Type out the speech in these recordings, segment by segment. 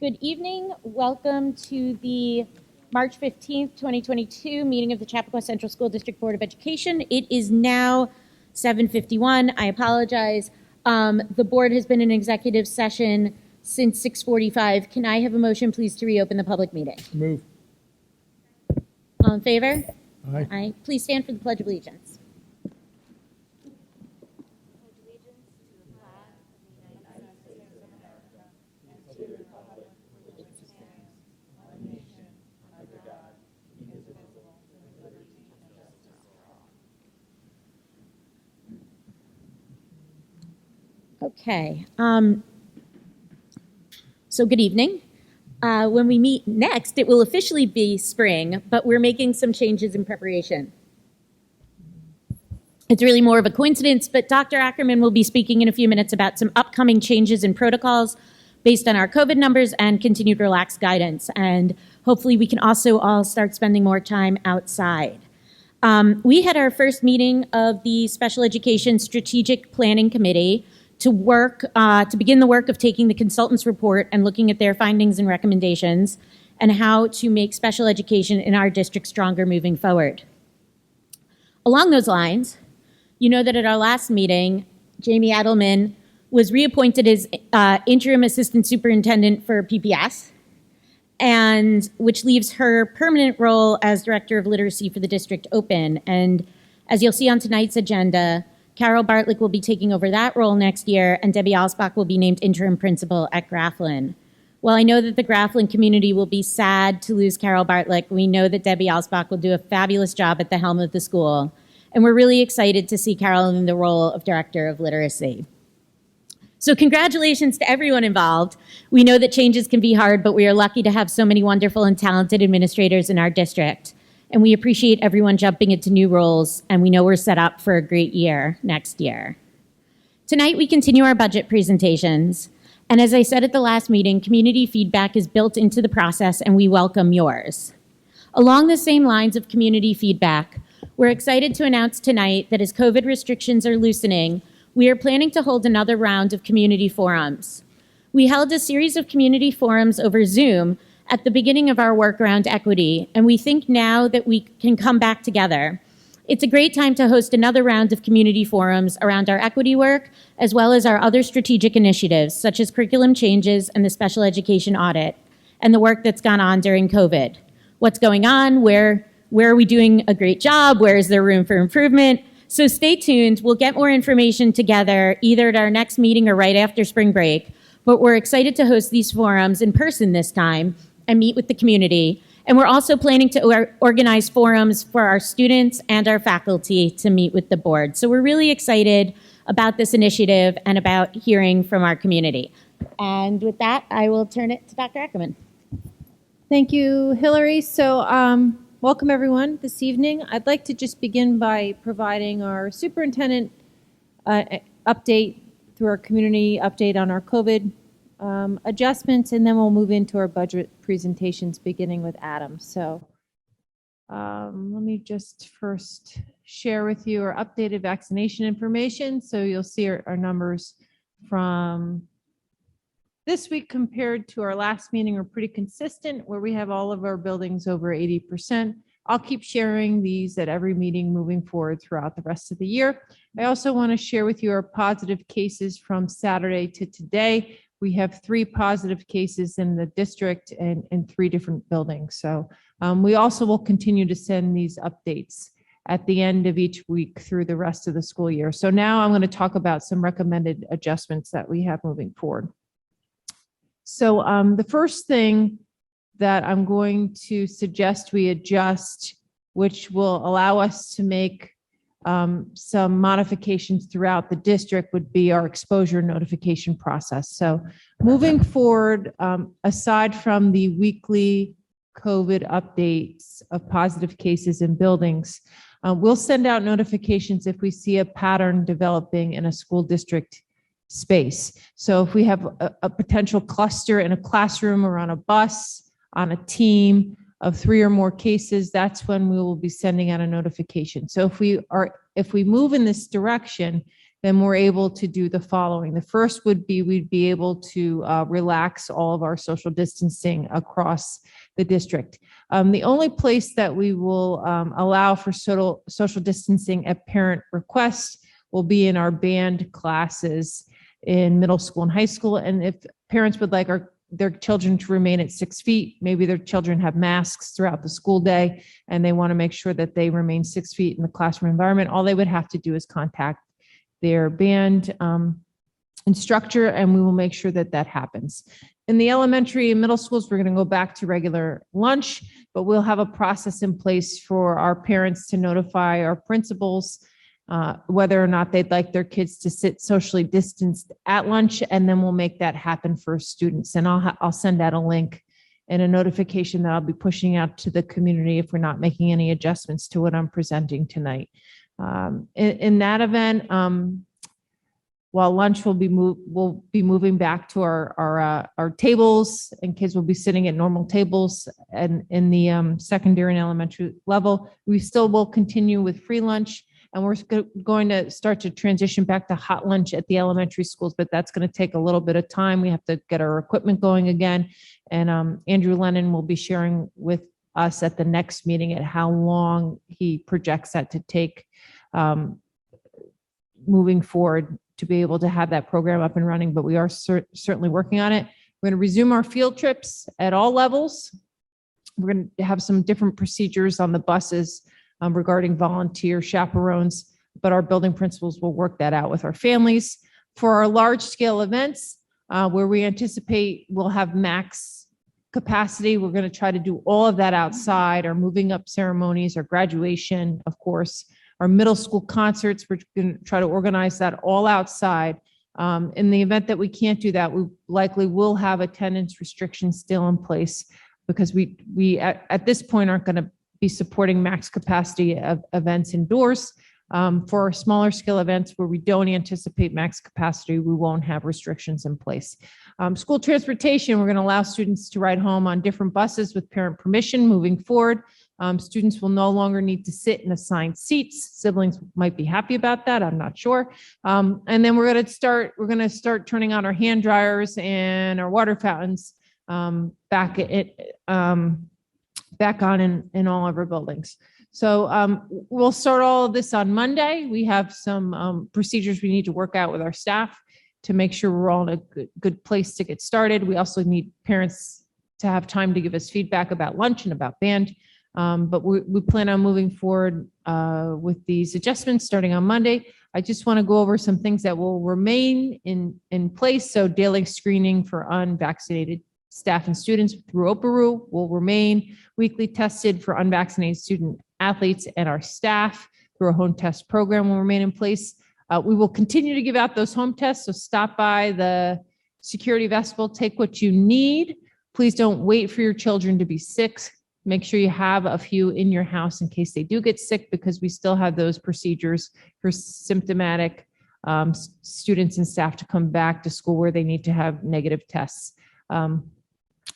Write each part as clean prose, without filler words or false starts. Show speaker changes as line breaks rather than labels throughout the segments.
Good evening. Welcome to the March 15th, 2022 meeting of the Chappaqua Central School District Board of Education. It is now 7:51. I apologize. The board has been in executive session since 6:45. Can I have a motion, please, to reopen the public meeting?
Move.
All in favor?
Aye.
Aye. Please stand for the Pledge of Allegiance. Okay. So good evening. When we meet next, it will officially be spring, but we're making some changes in preparation. It's really more of a coincidence, but Dr. Ackerman will be speaking in a few minutes about some upcoming changes in protocols based on our COVID numbers and continued relaxed guidance. And hopefully we can also all start spending more time outside. We had our first meeting of the Special Education Strategic Planning Committee to begin the work of taking the consultant's report and looking at their findings and recommendations and how to make special education in our district stronger moving forward. Along those lines, you know that at our last meeting, Jamie Adelman was reappointed as interim assistant superintendent for PPS, and which leaves her permanent role as director of literacy for the district open. And as you'll see on tonight's agenda, Carol Bartlick will be taking over that role next year, and Debbie Alsbach will be named interim principal at Grafflin. While I know that the Grafflin community will be sad to lose Carol Bartlick, we know that Debbie Alsbach will do a fabulous job at the helm of the school. And we're really excited to see Carol in the role of director of literacy. So congratulations to everyone involved. We know that changes can be hard, but we are lucky to have so many wonderful and talented administrators in our district. And we appreciate everyone jumping into new roles, and we know we're set up for a great year next year. Tonight, we continue our budget presentations. And as I said at the last meeting, community feedback is built into the process, and we welcome yours. Along the same lines of community feedback, we're excited to announce tonight that as COVID restrictions are loosening, we are planning to hold another round of community forums. We held a series of community forums over Zoom at the beginning of our work around equity, and we think now that we can come back together. It's a great time to host another round of community forums around our equity work, as well as our other strategic initiatives, such as curriculum changes and the special education audit, and the work that's gone on during COVID. What's going on? Where are we doing a great job? Where is there room for improvement? So stay tuned. We'll get more information together either at our next meeting or right after spring break. But we're excited to host these forums in person this time and meet with the community. And we're also planning to organize forums for our students and our faculty to meet with the board. So we're really excited about this initiative and about hearing from our community. And with that, I will turn it to Dr. Ackerman.
Thank you, Hillary. So welcome everyone this evening. I'd like to just begin by providing our superintendent update through our community update on our COVID adjustments, and then we'll move into our budget presentations beginning with Adam. So let me just first share with you our updated vaccination information. So you'll see our numbers from this week compared to our last meeting are pretty consistent, where we have all of our buildings over 80%. I'll keep sharing these at every meeting moving forward throughout the rest of the year. I also want to share with you our positive cases from Saturday to today. We have 3 positive cases in the district and in 3 different buildings. So we also will continue to send these updates at the end of each week through the rest of the school year. So now I'm going to talk about some recommended adjustments that we have moving forward. So the first thing that I'm going to suggest we adjust, which will allow us to make some modifications throughout the district, would be our exposure notification process. So moving forward, aside from the weekly COVID updates of positive cases in buildings, we'll send out notifications if we see a pattern developing in a school district space. So if we have a potential cluster in a classroom or on a bus, on a team of 3 or more cases, that's when we will be sending out a notification. So if we move in this direction then we're able to do the following. The first would be we'd be able to relax all of our social distancing across the district. The only place that we will allow for social distancing at parent request will be in our band classes in middle school and high school. And if parents would like their children to remain at 6 feet, maybe their children have masks throughout the school day and they want to make sure that they remain 6 feet in the classroom environment, all they would have to do is contact their band instructor, and we will make sure that that happens. In the elementary and middle schools, we're going to go back to regular lunch, but we'll have a process in place for our parents to notify our principals whether or not they'd like their kids to sit socially distanced at lunch, and then we'll make that happen for students. And I'll send out a link and a notification that I'll be pushing out to the community if we're not making any adjustments to what I'm presenting tonight. In that event, while lunch we'll be moving back to our tables, and kids will be sitting at normal tables. And in the secondary and elementary level, we still will continue with free lunch, and we're going to start to transition back to hot lunch at the elementary schools, but that's going to take a little bit of time. We have to get our equipment going again. And Andrew Lennon will be sharing with us at the next meeting at how long he projects that to take moving forward to be able to have that program up and running, but we are certainly working on it. We're going to resume our field trips at all levels. We're going to have some different procedures on the buses regarding volunteer chaperones, but our building principals will work that out with our families. For our large scale events, where we anticipate we'll have max capacity, we're going to try to do all of that outside. Our moving up ceremonies, our graduation, of course, our middle school concerts, we're going to try to organize that all outside. In the event that we can't do that, we likely will have attendance restrictions still in place, because we at this point aren't going to be supporting max capacity of events indoors. For our smaller scale events where we don't anticipate max capacity, we won't have restrictions in place. School transportation, we're going to allow students to ride home on different buses with parent permission moving forward. Students will no longer need to sit in assigned seats. Siblings might be happy about that. I'm not sure. And then we're going to start turning on our hand dryers and our water fountains back on in all of our buildings. So we'll start all of this on Monday. We have some procedures we need to work out with our staff to make sure we're all in a good place to get started. We also need parents to have time to give us feedback about lunch and about band. But we plan on moving forward with these adjustments starting on Monday. I just want to go over some things that will remain in place. So daily screening for unvaccinated staff and students through OPERU will remain. Weekly tested for unvaccinated student athletes and our staff through a home test program will remain in place. We will continue to give out those home tests. So stop by the security vestibule, take what you need. Please don't wait for your children to be sick. Make sure you have a few in your house in case they do get sick, because we still have those procedures for symptomatic students and staff to come back to school where they need to have negative tests.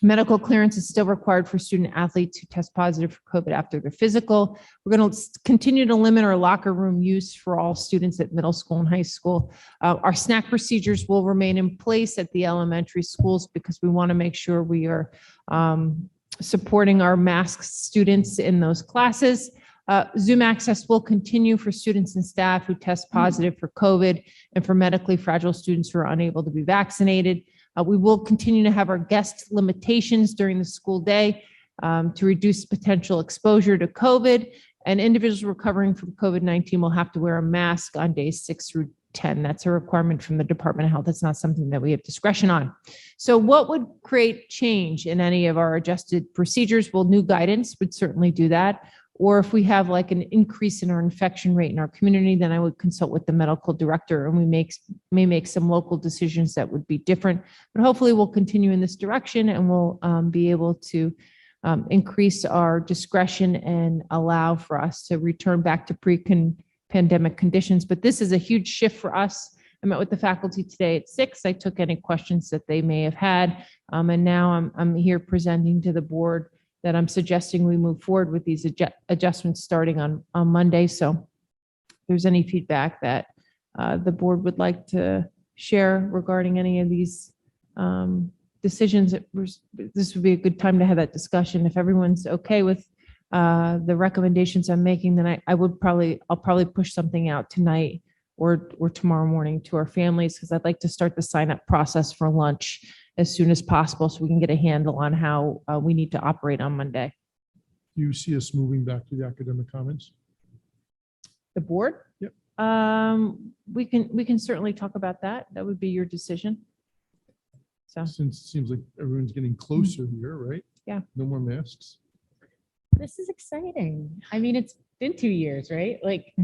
Medical clearance is still required for student athletes who test positive for COVID after their physical. We're going to continue to limit our locker room use for all students at middle school and high school. Our snack procedures will remain in place at the elementary schools, because we want to make sure we are supporting our masked students in those classes. Zoom access will continue for students and staff who test positive for COVID and for medically fragile students who are unable to be vaccinated. We will continue to have our guest limitations during the school day to reduce potential exposure to COVID, and individuals recovering from COVID-19 will have to wear a mask on days 6 through 10. That's a requirement from the Department of Health. It's not something that we have discretion on. So what would create change in any of our adjusted procedures? Well, new guidance would certainly do that. Or if we have like an increase in our infection rate in our community, then I would consult with the medical director, and we may make some local decisions that would be different. But hopefully we'll continue in this direction, and we'll be able to increase our discretion and allow for us to return back to pre-pandemic conditions. But this is a huge shift for us. I met with the faculty today at 6. I took any questions that they may have had. And now I'm here presenting to the board that I'm suggesting we move forward with these adjustments starting on Monday. So if there's any feedback that the board would like to share regarding any of these decisions, this would be a good time to have that discussion. If everyone's okay with the recommendations I'm making, then I'll probably push something out tonight or tomorrow morning to our families, because I'd like to start the sign up process for lunch as soon as possible so we can get a handle on how we need to operate on Monday.
Do you see us moving back to the academic comments?
The board?
Yep.
We can certainly talk about that. That would be your decision. So,
Since it seems like everyone's getting closer here, right?
Yeah.
No more masks.
This is exciting. I mean, it's been 2 years, right? Like,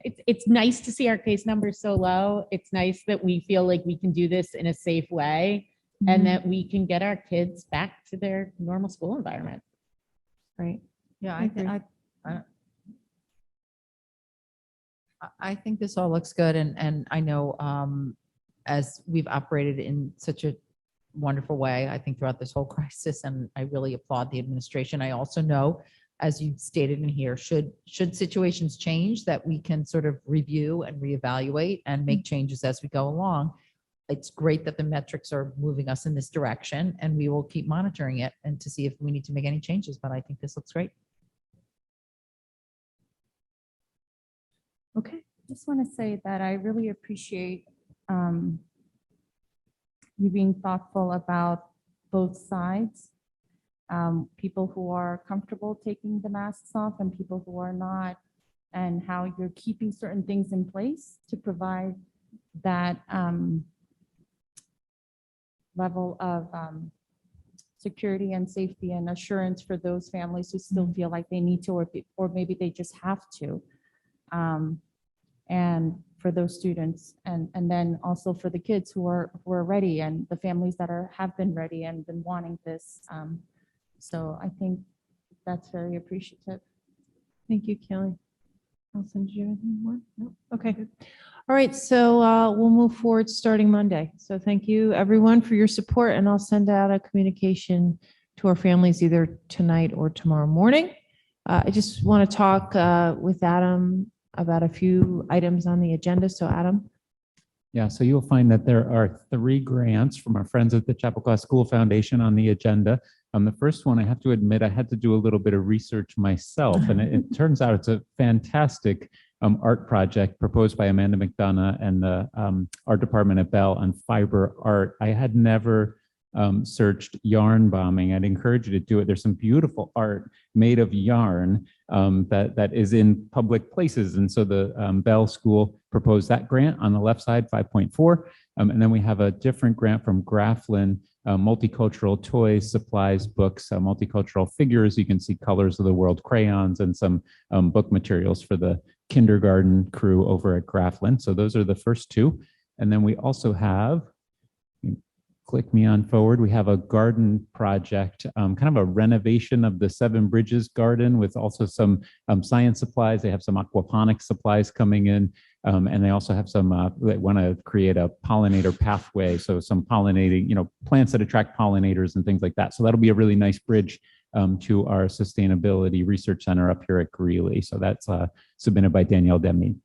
it's nice to see our case numbers so low. It's nice that we feel like we can do this in a safe way and that we can get our kids back to their normal school environment.
Right.
Yeah,
I think this all looks good, and I know as we've operated in such a wonderful way, I think throughout this whole crisis, and I really applaud the administration. I also know, as you stated in here, should situations change, that we can sort of review and reevaluate and make changes as we go along. It's great that the metrics are moving us in this direction, and we will keep monitoring it and to see if we need to make any changes, but I think this looks great.
Okay.
just want to say that I really appreciate you being thoughtful about both sides. People who are comfortable taking the masks off and people who are not, and how you're keeping certain things in place to provide that level of security and safety and assurance for those families who still feel like they need to, or maybe they just have to. And for those students, and then also for the kids who are ready, and the families that have been ready and been wanting this. So I think that's very appreciative.
Thank you, Kelly. Allison, did you have anything more? No? Okay. All right, so we'll move forward starting Monday. So thank you, everyone, for your support, and I'll send out a communication to our families either tonight or tomorrow morning. I just want to talk with Adam about a few items on the agenda. So Adam.
Yeah, so you'll find that there are 3 grants from our friends at the Chappaqua School Foundation on the agenda. The first one, I have to admit, I had to do a little bit of research myself, and it turns out it's a fantastic art project proposed by Amanda McDonough and the art department at Bell on fiber art. I had never searched yarn bombing. I'd encourage you to do it. There's some beautiful art made of yarn that is in public places. And so the Bell School proposed that grant on the left side, 5.4. And then we have a different grant from Grafflin, multicultural toys, supplies, books, multicultural figures. You can see colors of the world crayons and some book materials for the kindergarten crew over at Grafflin. So those are the first 2. And then we also have, click me on forward. We have a garden project, kind of a renovation of the Seven Bridges garden with also some science supplies. They have some aquaponics supplies coming in. And they also have some, they want to create a pollinator pathway. So some pollinating, plants that attract pollinators and things like that. So that'll be a really nice bridge to our sustainability research center up here at Greeley. So that's submitted by Danielle Demi.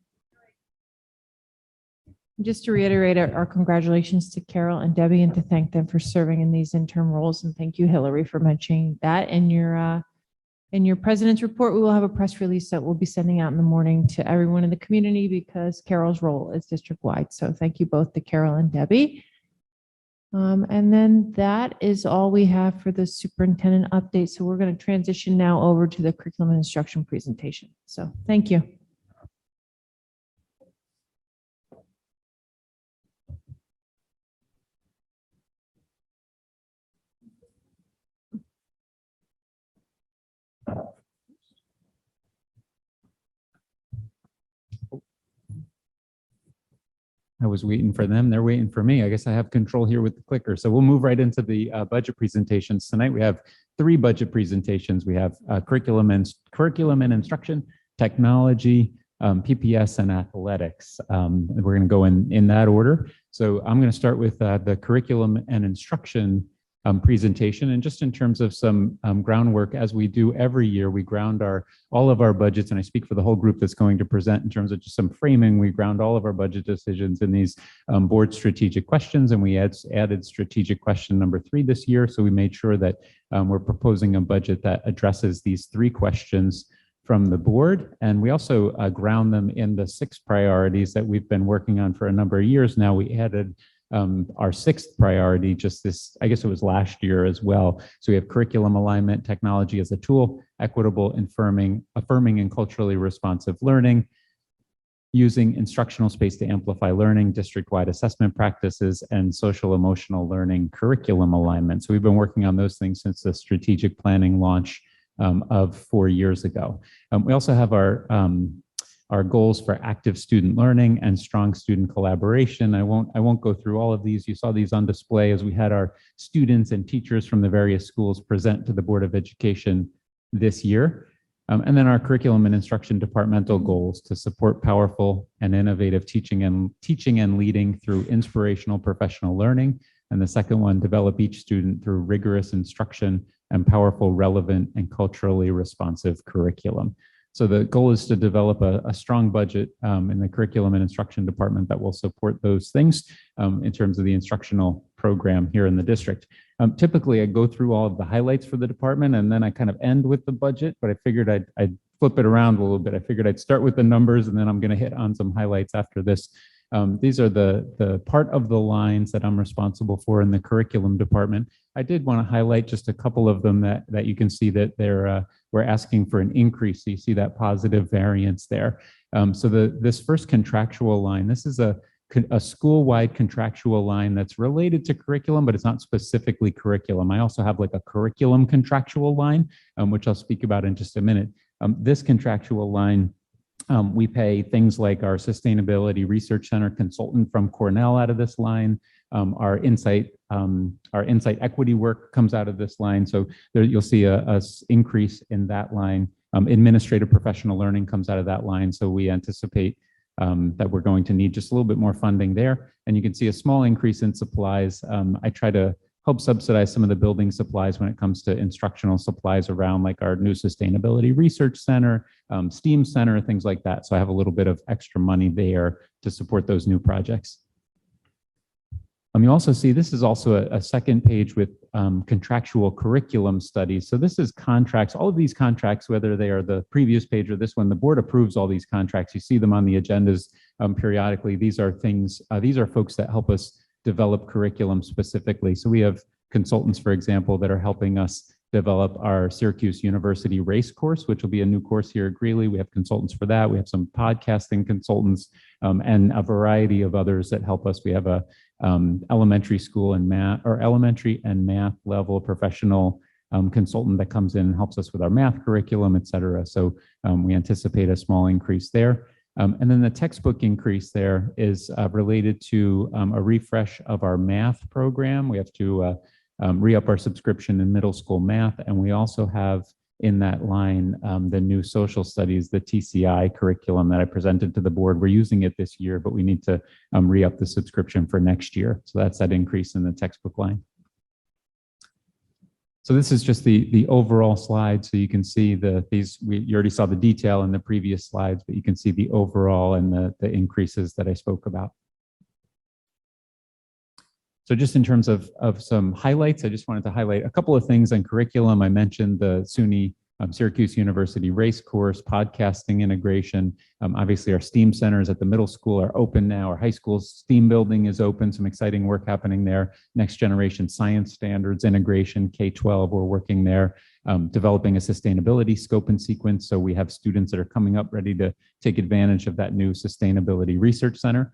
Just to reiterate our congratulations to Carol and Debbie, and to thank them for serving in these interim roles. And thank you, Hillary, for mentioning that in your president's report. We will have a press release that we'll be sending out in the morning to everyone in the community, because Carol's role is district-wide. So thank you both to Carol and Debbie. And then that is all we have for the superintendent update. So we're going to transition now over to the curriculum and instruction presentation. So thank you.
I was waiting for them. They're waiting for me. I guess I have control here with the clicker. So we'll move right into the budget presentations. Tonight we have 3 budget presentations. We have curriculum and instruction, technology, PPS, and athletics. We're going to go in that order. So I'm going to start with the curriculum and instruction presentation. And just in terms of some groundwork, as we do every year, we ground all of our budgets, and I speak for the whole group that's going to present in terms of just some framing. We ground all of our budget decisions in these board strategic questions, and we added strategic question number 3 this year. So we made sure that we're proposing a budget that addresses these 3 questions from the board. And we also ground them in the 6 priorities that we've been working on for a number of years now. We added our 6th priority just this, I guess it was last year as well. So we have curriculum alignment, technology as a tool, equitable, affirming and culturally responsive learning, using instructional space to amplify learning, district-wide assessment practices, and social emotional learning curriculum alignment. So we've been working on those things since the strategic planning launch of 4 years ago. We also have our goals for active student learning and strong student collaboration. I won't go through all of these. You saw these on display as we had our students and teachers from the various schools present to the Board of Education this year. And then our curriculum and instruction departmental goals to support powerful and innovative teaching and leading through inspirational professional learning. And the second one, develop each student through rigorous instruction and powerful, relevant, and culturally responsive curriculum. So the goal is to develop a strong budget in the curriculum and instruction department that will support those things in terms of the instructional program here in the district. Typically, I go through all of the highlights for the department, and then I kind of end with the budget, but I figured I'd flip it around a little bit. I figured I'd start with the numbers, and then I'm going to hit on some highlights after this. These are the part of the lines that I'm responsible for in the curriculum department. I did want to highlight just a couple of them that you can see that we're asking for an increase. So you see that positive variance there. So this first contractual line, this is a school-wide contractual line that's related to curriculum, but it's not specifically curriculum. I also have like a curriculum contractual line, which I'll speak about in just a minute. This contractual line, we pay things like our Sustainability Research Center consultant from Cornell out of this line. Our insight equity work comes out of this line. So there you'll see a increase in that line. Administrative professional learning comes out of that line. So we anticipate that we're going to need just a little bit more funding there. And you can see a small increase in supplies. I try to help subsidize some of the building supplies when it comes to instructional supplies around like our new Sustainability Research Center, STEAM Center, things like that. So I have a little bit of extra money there to support those new projects. You also see this is also a second page with contractual curriculum studies. So this is contracts, all of these contracts, whether they are the previous page or this one, the board approves all these contracts. You see them on the agendas periodically. These are things, these are folks that help us develop curriculum specifically. So we have consultants, for example, that are helping us develop our Syracuse University race course, which will be a new course here at Greeley. We have consultants for that. We have some podcasting consultants and a variety of others that help us. We have a elementary school and math or elementary and math level professional consultant that comes in and helps us with our math curriculum, et cetera. So we anticipate a small increase there. And then the textbook increase there is related to a refresh of our math program. We have to re-up our subscription in middle school math. And we also have in that line the new social studies, the TCI curriculum that I presented to the board. We're using it this year, but we need to re-up the subscription for next year. So that's that increase in the textbook line. So this is just the overall slide. So you can see you already saw the detail in the previous slides, but you can see the overall and the increases that I spoke about. So just in terms of some highlights, I just wanted to highlight a couple of things on curriculum. I mentioned the SUNY Syracuse University race course, podcasting integration. Obviously our STEAM centers at the middle school are open now. Our high school STEAM building is open, some exciting work happening there. Next generation science standards integration, K-12, we're working there. Developing a sustainability scope and sequence. So we have students that are coming up ready to take advantage of that new Sustainability Research Center.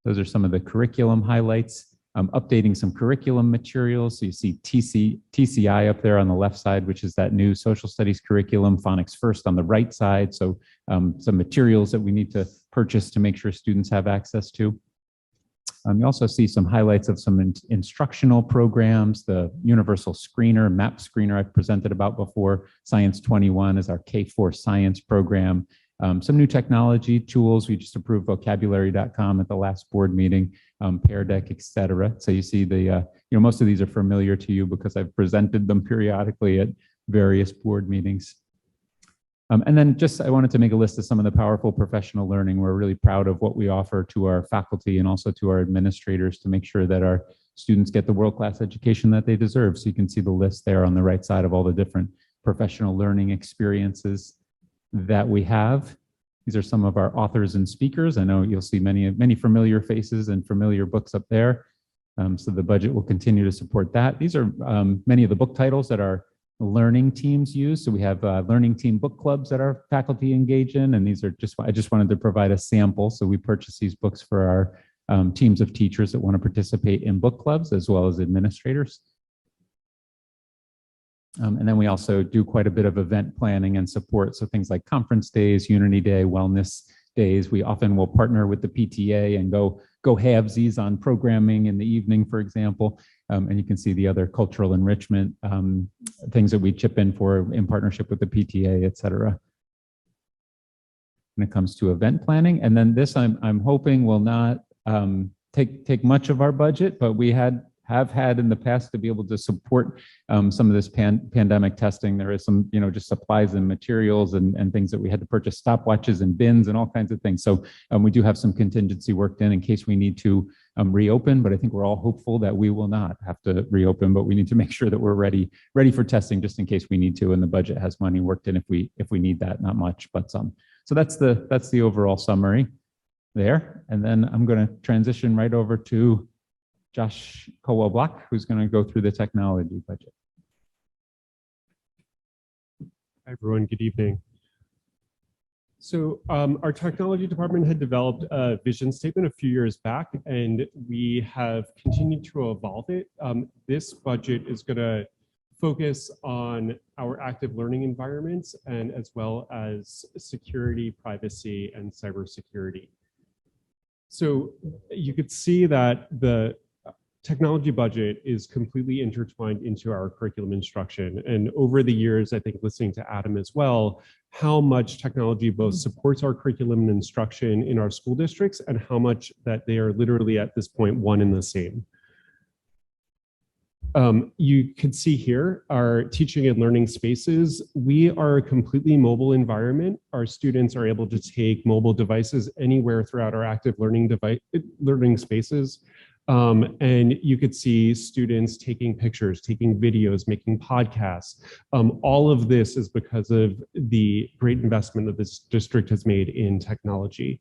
Those are some of the curriculum highlights. Updating some curriculum materials. So you see TCI up there on the left side, which is that new social studies curriculum, Phonics First on the right side. So some materials that we need to purchase to make sure students have access to. You also see some highlights of some instructional programs, the Universal Screener, MAP Screener I've presented about before. Science 21 is our K-4 science program. Some new technology tools. We just approved vocabulary.com at the last board meeting, Pear Deck, et cetera. So you see most of these are familiar to you because I've presented them periodically at various board meetings. And then I wanted to make a list of some of the powerful professional learning. We're really proud of what we offer to our faculty and also to our administrators to make sure that our students get the world-class education that they deserve. So you can see the list there on the right side of all the different professional learning experiences that we have. These are some of our authors and speakers. I know you'll see many familiar faces and familiar books up there. So the budget will continue to support that. These are many of the book titles that our learning teams use. So we have learning team book clubs that our faculty engage in, and these are I just wanted to provide a sample. So we purchase these books for our teams of teachers that want to participate in book clubs as well as administrators. And then we also do quite a bit of event planning and support. So things like conference days, Unity Day, wellness days. We often will partner with the PTA and go halvesies on programming in the evening, for example. And you can see the other cultural enrichment things that we chip in for in partnership with the PTA, et cetera. When it comes to event planning. And then this I'm hoping will not take much of our budget, but we have had in the past to be able to support some of this pandemic testing. There is some, just supplies and materials and things that we had to purchase, stopwatches and bins and all kinds of things. So we do have some contingency worked in case we need to reopen, but I think we're all hopeful that we will not have to reopen, but we need to make sure that we're ready for testing just in case we need to, and the budget has money worked in if we need that, not much, but some. So that's the overall summary there. And then I'm going to transition right over to Josh Colwell-Block, who's going to go through the technology budget.
Hi, everyone. Good evening. So our technology department had developed a vision statement a few years back, and we have continued to evolve it. This budget is going to focus on our active learning environments and as well as security, privacy, and cybersecurity. So you could see that the technology budget is completely intertwined into our curriculum instruction. And over the years, I think listening to Adam as well, how much technology both supports our curriculum and instruction in our school districts and how much that they are literally at this point one and the same. You can see here our teaching and learning spaces. We are a completely mobile environment. Our students are able to take mobile devices anywhere throughout our active learning spaces. And you could see students taking pictures, taking videos, making podcasts. All of this is because of the great investment that this district has made in technology.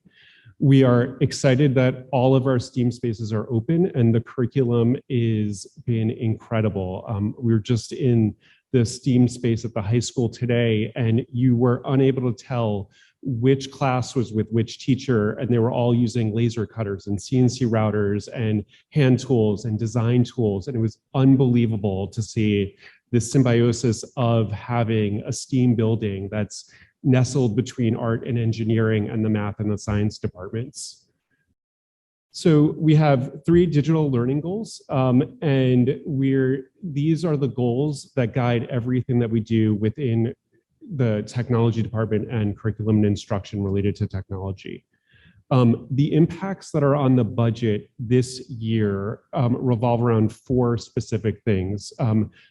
We are excited that all of our STEAM spaces are open and the curriculum is been incredible. We were just in the STEAM space at the high school today, and you were unable to tell which class was with which teacher, and they were all using laser cutters and CNC routers and hand tools and design tools. And it was unbelievable to see this symbiosis of having a STEAM building that's nestled between art and engineering and the math and the science departments. So we have 3 digital learning goals, and these are the goals that guide everything that we do within the technology department and curriculum and instruction related to technology. The impacts that are on the budget this year revolve around 4 specific things.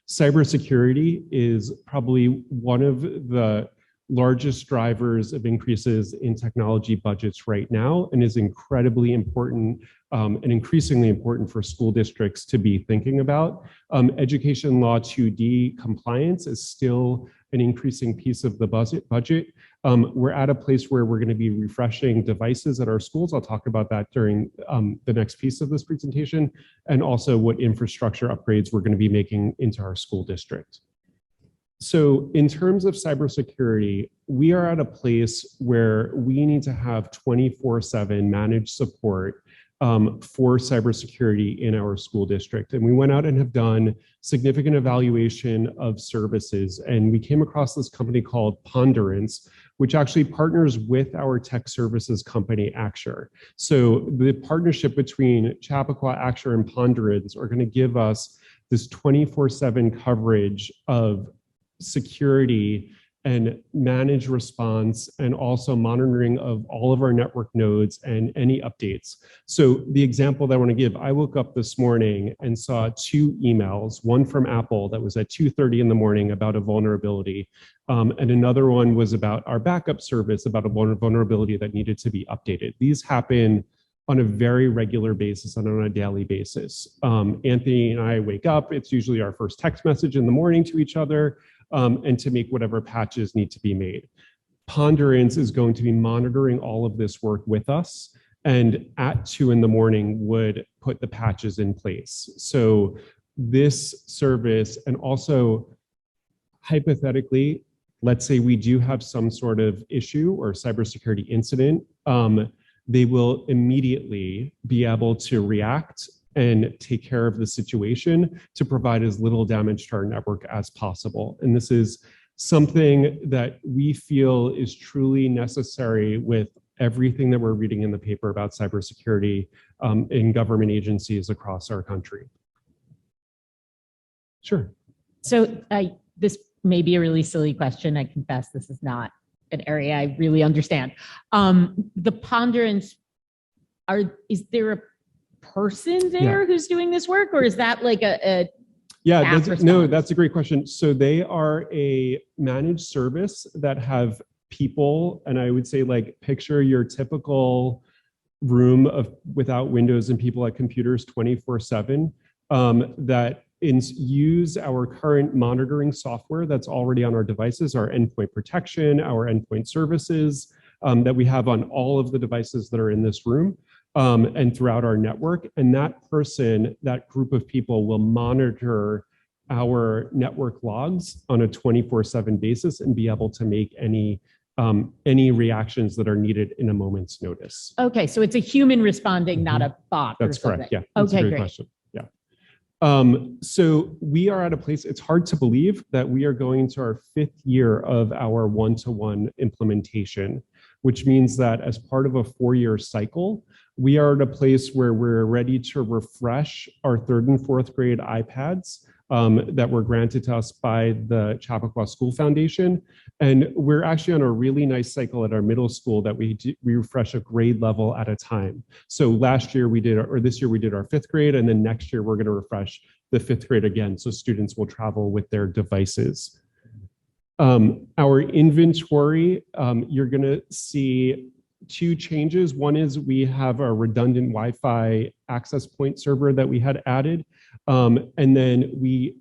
Cybersecurity is probably one of the largest drivers of increases in technology budgets right now and is incredibly important and increasingly important for school districts to be thinking about. Education Law 2D compliance is still an increasing piece of the budget. We're at a place where we're going to be refreshing devices at our schools. I'll talk about that during the next piece of this presentation, and also what infrastructure upgrades we're going to be making into our school district. So in terms of cybersecurity, we are at a place where we need to have 24/7 managed support for cybersecurity in our school district. And we went out and have done significant evaluation of services. And we came across this company called Ponderance, which actually partners with our tech services company, Axure. So the partnership between Chappaqua, Axure, and Ponderance are going to give us this 24/7 coverage of security and manage response and also monitoring of all of our network nodes and any updates. So the example that I want to give, I woke up this morning and saw 2 emails, one from Apple that was at 2:30 in the morning about a vulnerability, and another one was about our backup service, about a vulnerability that needed to be updated. These happen on a very regular basis and on a daily basis. Anthony and I wake up, it's usually our first text message in the morning to each other, and to make whatever patches need to be made. Ponderance is going to be monitoring all of this work with us, and at 2 in the morning would put the patches in place. So this service, and also hypothetically, let's say we do have some sort of issue or cybersecurity incident, they will immediately be able to react and take care of the situation to provide as little damage to our network as possible. And this is something that we feel is truly necessary with everything that we're reading in the paper about cybersecurity in government agencies across our country. Sure.
So this may be a really silly question. I confess this is not an area I really understand. The ponderance, is there a person there who's doing this work, or is that like a
yeah, that's a great question. So they are a managed service that have people, and I would say like picture your typical room without windows and people at computers 24/7 that use our current monitoring software that's already on our devices, our endpoint protection, our endpoint services that we have on all of the devices that are in this room and throughout our network. And that person, that group of people will monitor our network logs on a 24/7 basis and be able to make any reactions that are needed in a moment's notice.
Okay, so it's a human responding, not a bot.
That's correct. Yeah.
That's okay,
a
great.
Question. Yeah. So we are at a place, it's hard to believe that we are going into our 5th year of our one-to-one implementation, which means that as part of a 4-year cycle, we are at a place where we're ready to refresh our 3rd and 4th grade iPads that were granted to us by the Chappaqua School Foundation. And we're actually on a really nice cycle at our middle school that we refresh a grade level at a time. So last year we did, or this year we did our 5th grade, and then next year we're going to refresh the 5th grade again. So students will travel with their devices. Our inventory, you're going to see 2 changes. One is we have a redundant Wi-Fi access point server that we had added. And then we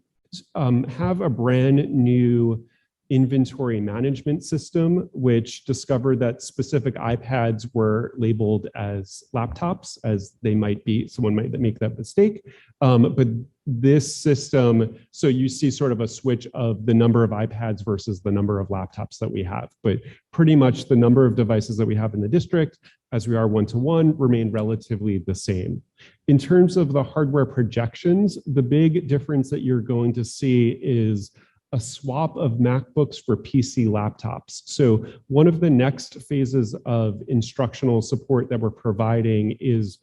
have a brand new inventory management system, which discovered that specific iPads were labeled as laptops, as they might be, someone might make that mistake. But this system, so you see sort of a switch of the number of iPads versus the number of laptops that we have. But pretty much the number of devices that we have in the district, as we are one-to-one, remain relatively the same. In terms of the hardware projections, the big difference that you're going to see is a swap of MacBooks for PC laptops. So one of the next phases of instructional support that we're providing is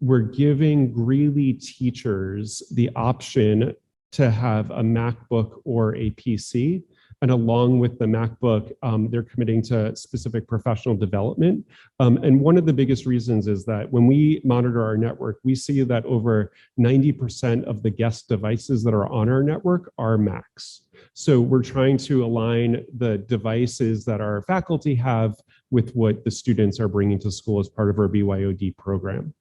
we're giving Greeley teachers the option to have a MacBook or a PC. And along with the MacBook, they're committing to specific professional development. And one of the biggest reasons is that when we monitor our network, we see that over 90% of the guest devices that are on our network are Macs. So we're trying to align the devices that our faculty have with what the students are bringing to school as part of our BYOD program.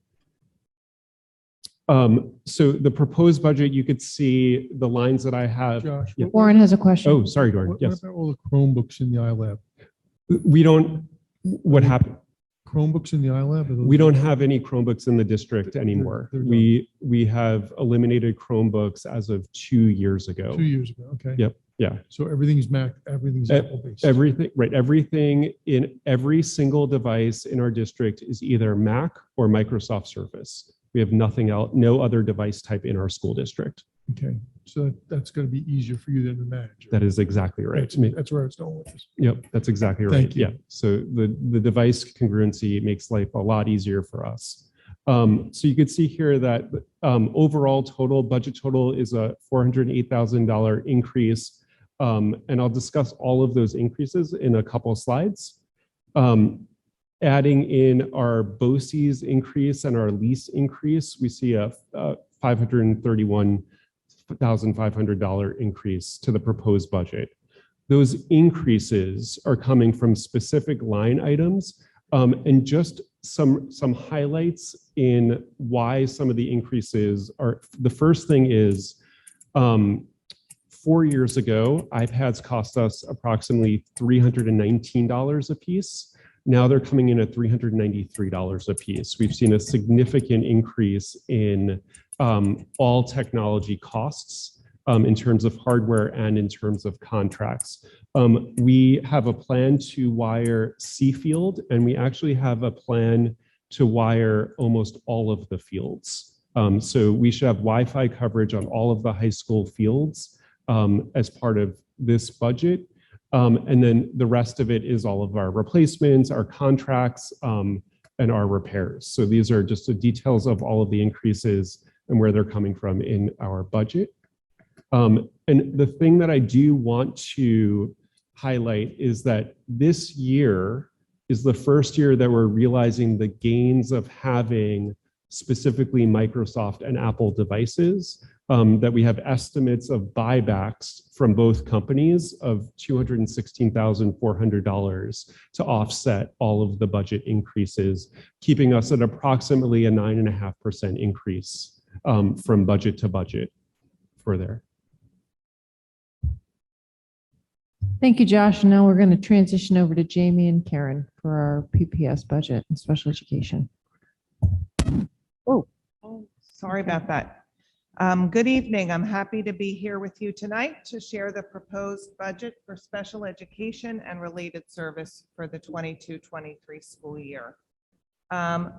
So the proposed budget, you could see the lines that I have.
Josh,
Yeah.
Warren has a question.
Oh, sorry, Dorian.
what
Yes.
about all the Chromebooks in the iLab?
We don't, what happened?
Chromebooks in the iLab?
We don't have any Chromebooks in the district anymore.
they're done.
We have eliminated Chromebooks as of 2 years ago.
2 years ago, okay.
Yep. Yeah.
So everything's Mac, everything's Apple-based.
Everything, right. Everything in every single device in our district is either Mac or Microsoft Surface. We have nothing else, no other device type in our school district.
Okay, so that's going to be easier for you than the manager.
That is exactly right.
That's where I was going with this.
Yep, that's exactly right.
Thank you.
Yeah. So the device congruency makes life a lot easier for us. So you could see here that overall total budget total is a $408,000 increase. And I'll discuss all of those increases in a couple of slides. Adding in our BOCES increase and our lease increase, we see a $531,500 increase to the proposed budget. Those increases are coming from specific line items, and just some highlights in why some of the increases are. The first thing is, 4 years ago, iPads cost us approximately $319 a piece. Now they're coming in at $393 a piece. We've seen a significant increase in all technology costs in terms of hardware and in terms of contracts. We have a plan to wire C-field, and we actually have a plan to wire almost all of the fields. So we should have Wi-Fi coverage on all of the high school fields as part of this budget. And then the rest of it is all of our replacements, our contracts, and our repairs. So these are just the details of all of the increases and where they're coming from in our budget. And the thing that I do want to highlight is that this year is the first year that we're realizing the gains of having specifically Microsoft and Apple devices, that we have estimates of buybacks from both companies of $216,400 to offset all of the budget increases, keeping us at approximately a 9.5% increase from budget to budget for there.
Thank you, Josh. And now we're going to transition over to Jamie and Karen for our PPS budget and special education.
Oh, sorry about that. Good evening. I'm happy to be here with you tonight to share the proposed budget for special education and related service for the 22-23 school year. A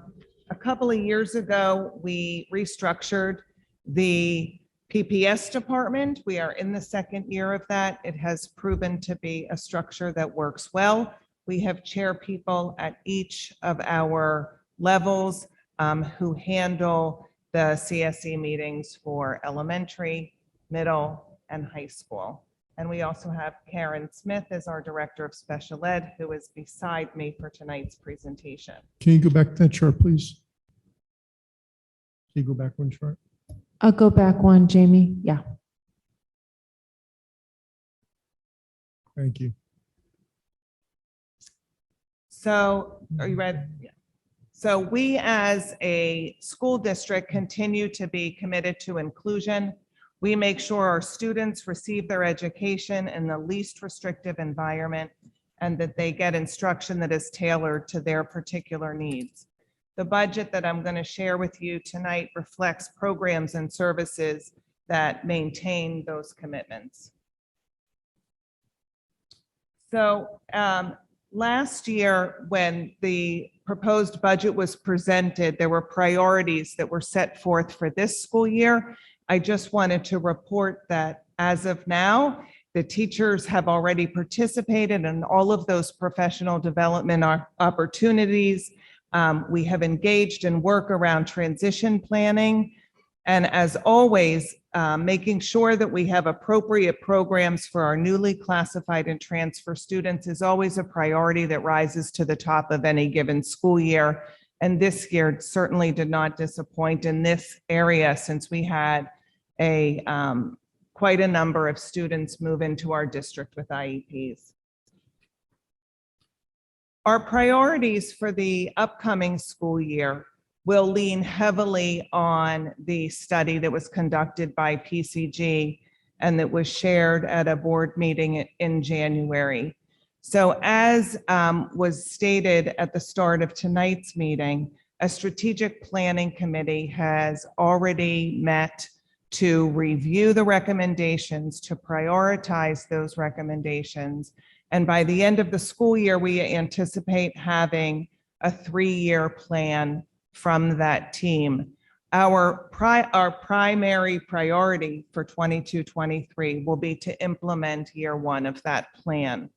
couple of years ago, we restructured the PPS department. We are in the second year of that. It has proven to be a structure that works well. We have chair people at each of our levels who handle the CSE meetings for elementary, middle, and high school. And we also have Karen Smith as our Director of Special Ed, who is beside me for tonight's presentation.
Can you go back to that chart, please? Can you go back one chart?
I'll go back one, Jamie. Yeah.
Thank you.
So are you ready? Yeah. So we as a school district continue to be committed to inclusion. We make sure our students receive their education in the least restrictive environment and that they get instruction that is tailored to their particular needs. The budget that I'm going to share with you tonight reflects programs and services that maintain those commitments. So last year, when the proposed budget was presented, there were priorities that were set forth for this school year. I just wanted to report that as of now, the teachers have already participated in all of those professional development opportunities. We have engaged in work around transition planning. And as always, making sure that we have appropriate programs for our newly classified and transfer students is always a priority that rises to the top of any given school year. And this year certainly did not disappoint in this area, since we had quite a number of students move into our district with IEPs. Our priorities for the upcoming school year will lean heavily on the study that was conducted by PCG and that was shared at a board meeting in January. So as was stated at the start of tonight's meeting, a strategic planning committee has already met to review the recommendations, to prioritize those recommendations. And by the end of the school year, we anticipate having a 3-year plan from that team. Our primary priority for 22-23 will be to implement year 1 of that plan.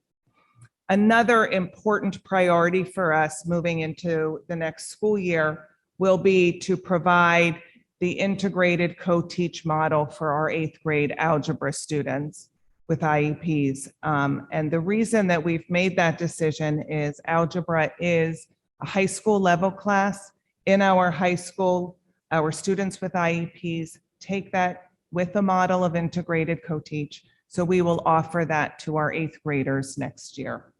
Another important priority for us moving into the next school year will be to provide the integrated co-teach model for our 8th grade algebra students. with IEPs. And the reason that we've made that decision is algebra is a high school level class. In our high school, our students with IEPs take that with a model of integrated co-teach. So we will offer that to our 8th graders next year.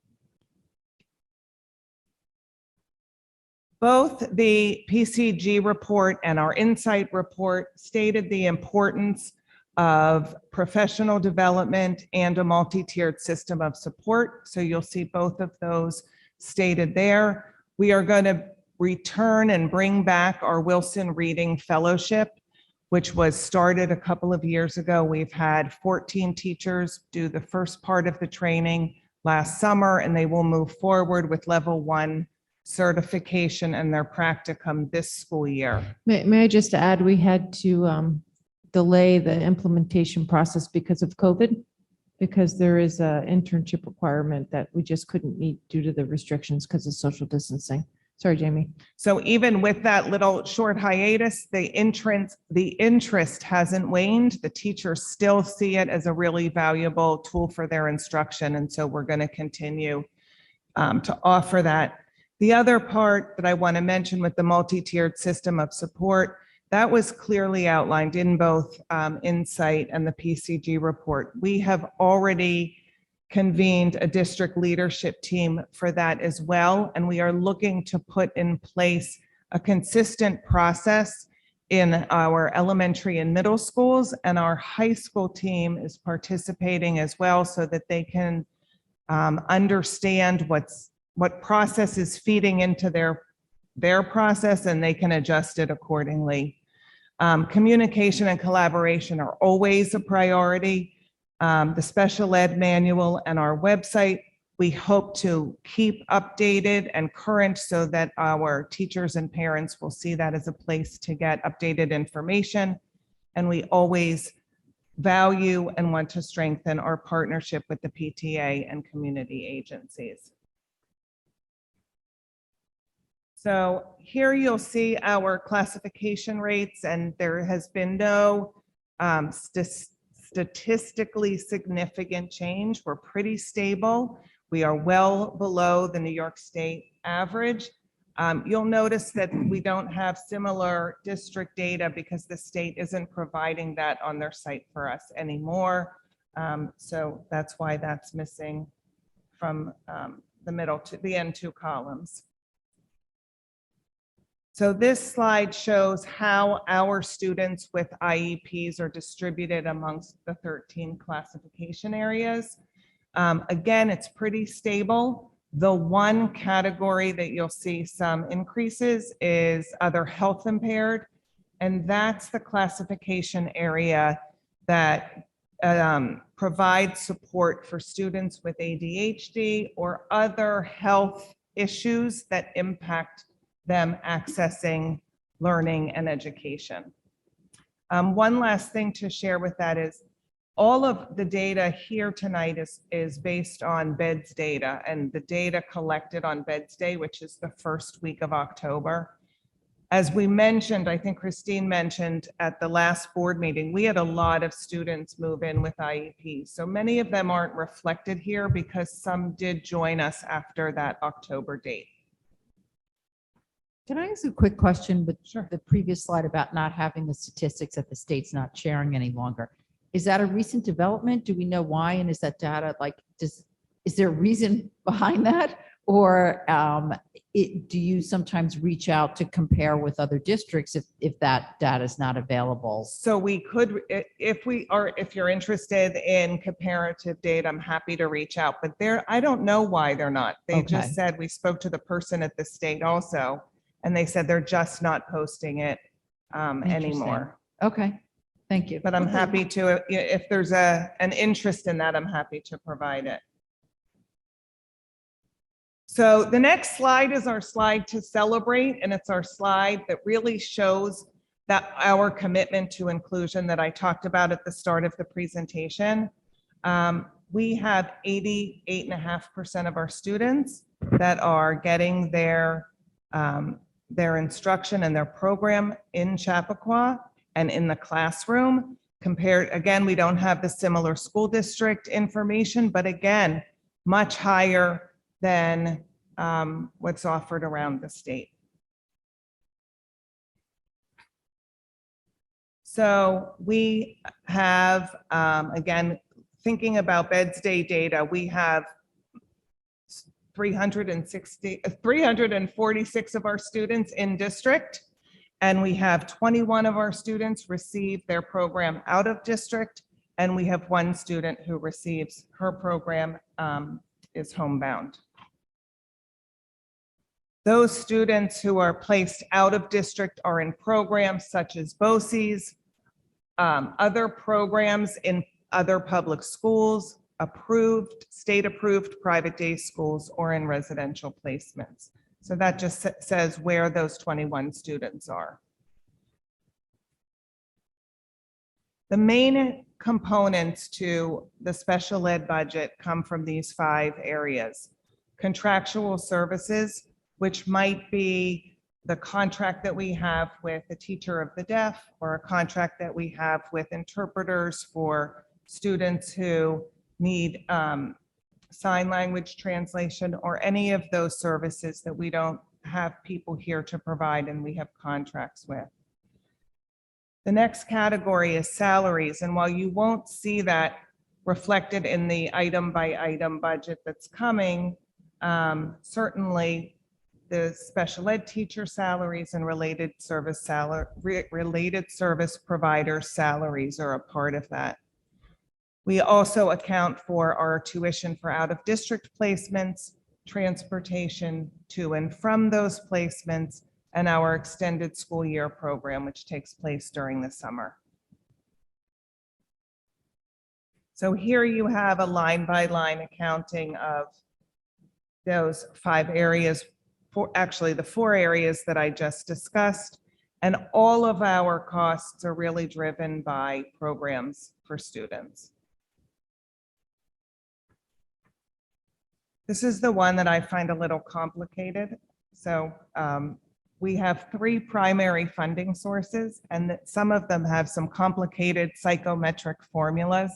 Both the PCG report and our Insight report stated the importance of professional development and a multi-tiered system of support. So you'll see both of those stated there. We are going to return and bring back our Wilson Reading Fellowship, which was started a couple of years ago. We've had 14 teachers do the first part of the training last summer, and they will move forward with level 1 certification and their practicum this school year.
May I just add, we had to delay the implementation process because of COVID, because there is an internship requirement that we just couldn't meet due to the restrictions because of social distancing. Sorry, Jamie.
So even with that little short hiatus, the interest hasn't waned. The teachers still see it as a really valuable tool for their instruction. And so we're going to continue to offer that. The other part that I want to mention with the multi-tiered system of support, that was clearly outlined in both Insight and the PCG report. We have already convened a district leadership team for that as well, and we are looking to put in place a consistent process in our elementary and middle schools, and our high school team is participating as well so that they can understand what process is feeding into their process, and they can adjust it accordingly. Communication and collaboration are always a priority. The special ed manual and our website, we hope to keep updated and current so that our teachers and parents will see that as a place to get updated information. And we always value and want to strengthen our partnership with the PTA and community agencies. So here you'll see our classification rates, and there has been no statistically significant change. We're pretty stable. We are well below the New York State average. You'll notice that we don't have similar district data because the state isn't providing that on their site for us anymore. So that's why that's missing from the middle to the end 2 columns. So this slide shows how our students with IEPs are distributed amongst the 13 classification areas. Again, it's pretty stable. The one category that you'll see some increases is other health impaired, and that's the classification area that provides support for students with ADHD or other health issues that impact them accessing learning and education. One last thing to share with that is all of the data here tonight is based on BEDS data, and the data collected on BEDS Day, which is the first week of October. As we mentioned, I think Christine mentioned at the last board meeting, we had a lot of students move in with IEPs. So many of them aren't reflected here because some did join us after that October date.
Can I ask a quick question with
Sure.
the previous slide about not having the statistics that the state's not sharing any longer? Is that a recent development? Do we know why? And is that data is there a reason behind that? Or do you sometimes reach out to compare with other districts if that data is not available?
So we could, if you're interested in comparative data, I'm happy to reach out, but I don't know why they're not. They just
Okay.
said, we spoke to the person at the state also, and they said they're just not posting it anymore.
Okay, thank you.
But I'm happy to, if there's an interest in that, I'm happy to provide it. So the next slide is our slide to celebrate, and it's our slide that really shows that our commitment to inclusion that I talked about at the start of the presentation. We have 88.5% of our students that are getting their instruction and their program in Chappaqua and in the classroom. compared, again, we don't have the similar school district information, but again, much higher than what's offered around the state. So we have, again, thinking about Beds Day data, we have 346 of our students in district, and we have 21 of our students receive their program out of district, and we have 1 student who receives her program is homebound. Those students who are placed out of district are in programs such as BOCES, other programs in other public schools, approved, state-approved private day schools, or in residential placements. So that just says where those 21 students are. The main components to the special ed budget come from these 5 areas. Contractual services, which might be the contract that we have with the teacher of the deaf, or a contract that we have with interpreters for students who need sign language translation, or any of those services that we don't have people here to provide and we have contracts with. The next category is salaries, and while you won't see that reflected in the item by item budget that's coming, certainly the special ed teacher salaries and related service provider salaries are a part of that. We also account for our tuition for out-of-district placements, transportation to and from those placements, and our extended school year program, which takes place during the summer. So here you have a line-by-line accounting of those 5 areas, actually the 4 areas that I just discussed, and all of our costs are really driven by programs for students. This is the one that I find a little complicated. So we have 3 primary funding sources, and some of them have some complicated psychometric formulas.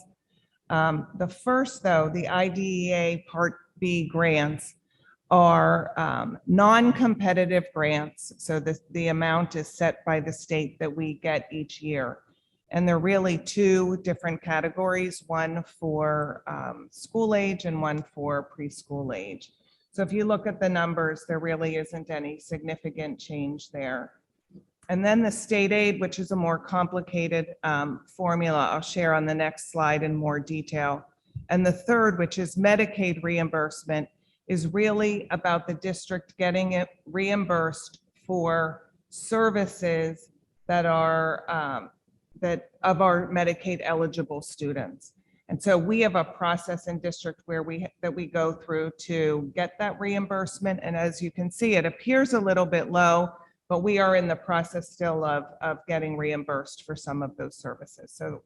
The first, though, the IDEA Part B grants, are non-competitive grants. So the amount is set by the state that we get each year. And they're really 2 different categories, one for school age and one for preschool age. So if you look at the numbers, there really isn't any significant change there. And then the state aid, which is a more complicated formula, I'll share on the next slide in more detail. And the third, which is Medicaid reimbursement, is really about the district getting it reimbursed for services that are that of our Medicaid eligible students. And so we have a process in district where we go through to get that reimbursement. And as you can see, it appears a little bit low, but we are in the process still of getting reimbursed for some of those services. So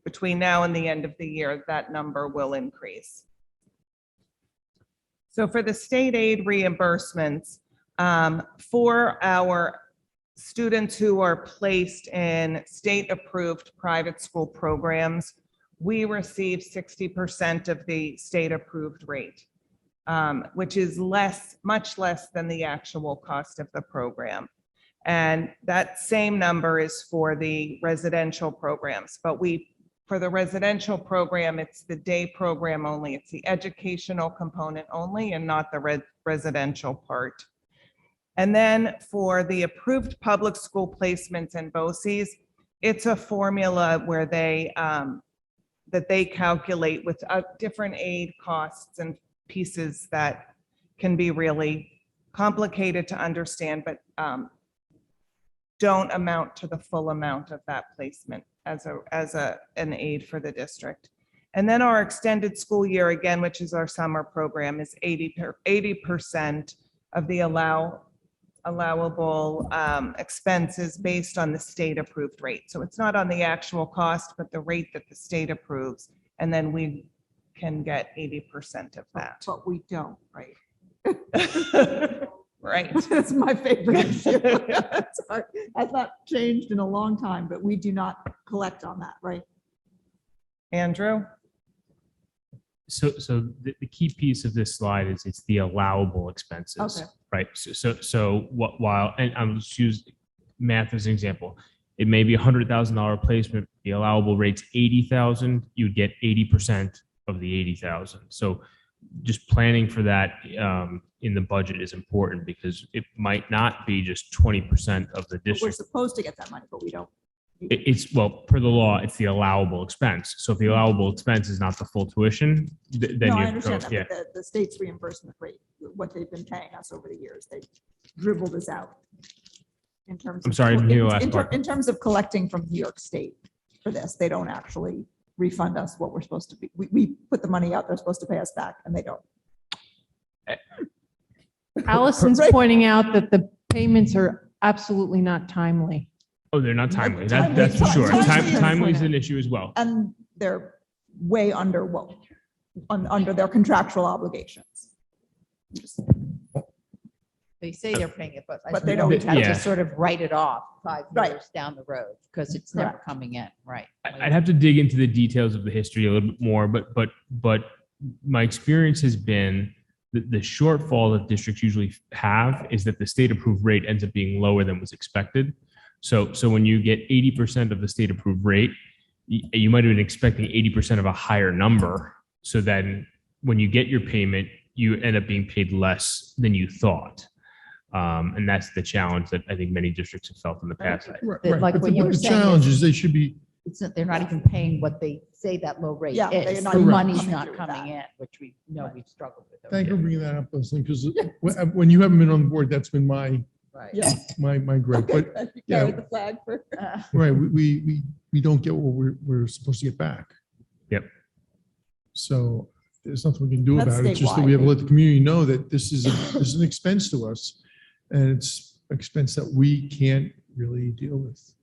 between now and the end of the year, that number will increase. So for the state aid reimbursements, for our students who are placed in state-approved private school programs, we receive 60% of the state-approved rate, which is much less than the actual cost of the program. And that same number is for the residential programs, but for the residential program, it's the day program only. It's the educational component only and not the residential part. And then for the approved public school placements and BOCES, it's a formula where that they calculate with different aid costs and pieces that can be really complicated to understand, but don't amount to the full amount of that placement as an aid for the district. And then our extended school year, again, which is our summer program, is 80% of the allowable expenses based on the state approved rate. So it's not on the actual cost, but the rate that the state approves. And then we can get 80% of that.
But we don't, right?
Right.
That's my favorite issue. Has not changed in a long time, but we do not collect on that, right?
Andrew?
So the key piece of this slide is it's the allowable expenses,
Okay.
right? So what, while, and I'm just use math as an example, it may be $100,000 replacement, the allowable rate's 80,000, you'd get 80% of the 80,000. So just planning for that in the budget is important because it might not be just 20% of the
But we're
district.
supposed to get that money, but we don't.
It's, well, per the law, it's the allowable expense. So if the allowable expense is not the full tuition, then
No, I
you
understand
yeah.
that, but the state's reimbursement rate, what they've been paying us over the years, they dribbled this out. In terms
I'm
of,
sorry, I didn't hear the last
in
part.
terms of collecting from New York State for this, they don't actually refund us what we're supposed to be. We put the money out, they're supposed to pay us back, and they don't.
Allison's
Right.
pointing out that the payments are absolutely not timely.
Oh, they're not timely.
Timely-
That's for sure.
timely is-
Timely is an issue as well.
And they're way under what, under their contractual obligations. Just-
They say they're paying it, but
But they
don't
don't.
have
Yeah.
to sort of write it off 5
Right.
years down the road because it's never
Correct.
coming in, right?
I'd have to dig into the details of the history a little bit more, but my experience has been that the shortfall that districts usually have is that the state approved rate ends up being lower than was expected. So when you get 80% of the state approved rate, you might have been expecting 80% of a higher number. So then when you get your payment, you end up being paid less than you thought. And that's the challenge that I think many districts have felt in the past.
Like
But
what you were
the
saying
challenge
is-
is they should be,
It's not, they're not even paying what they say that low rate
Yeah, they're
is.
not
The
even
money's
coming
not
through with
coming
that.
in, which we know we've struggled with. over
thank you for
the
bringing that up, Leslie, because when you haven't been on board, that's been my,
years. Right.
Yeah.
my gripe. But,
You
yeah.
carried the flag for.
right, we don't get what we're supposed to get back.
Yep.
So there's nothing we can do
That's
about it. It's just that we have to let the community know that this is an expense to us. And it's an expense that we can't really deal with.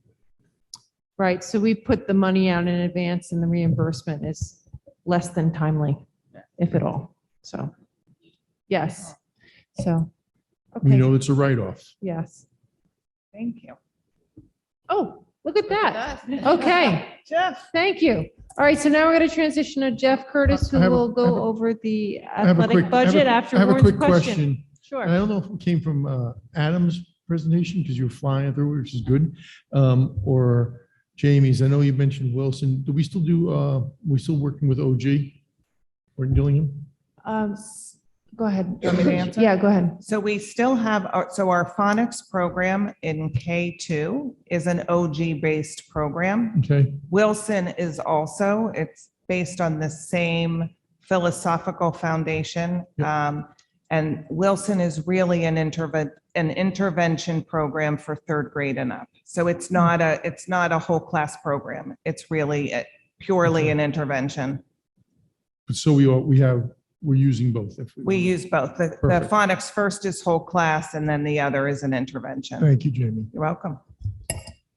Right, so we put the money out in advance and the reimbursement is less than timely, if at all. So, yes. So,
We
okay,
know it's a write-off.
yes.
Thank you.
Oh, look at that. Okay,
Jeff?
thank you. All right, so now we're going to transition to Jeff Curtis, who
I have a-
will
I have
go
a-
over the
I have a quick-
athletic budget after
I have a
Warren's
quick question. And I
Sure.
don't know if it came from Adam's presentation, because you were flying through, which is good, or Jamie's. I know you mentioned Wilson. Do we still we still working with OG or Gillingham?
Go ahead.
You want me to answer?
Yeah, go ahead.
So we still have, our phonics program in K2 is an OG-based program.
Okay,
Wilson is also, it's based on the same philosophical foundation. And Wilson is really an intervention program for third grade and up. So it's not a whole class program. It's really purely an intervention.
but so we're using both.
We use both. The
Perfect.
phonics first is whole class and then the other is an intervention.
Thank you, Jamie.
You're welcome.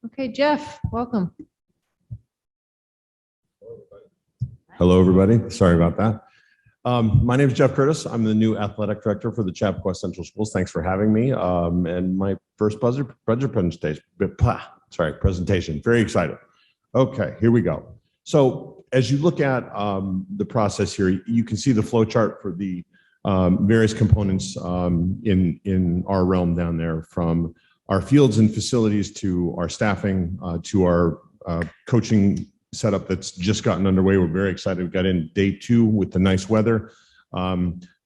Okay, Jeff, welcome.
Hello, everybody. Sorry about that. My name is Jeff Curtis. I'm the new athletic director for the Chappaqua Central Schools. Thanks for having me. And my first budget presentation. Very excited. Okay, here we go. So as you look at the process here, you can see the flow chart for the various components in our realm down there, from our fields and facilities to our staffing to our coaching setup that's just gotten underway. We're very excited. We got in day 2 with the nice weather.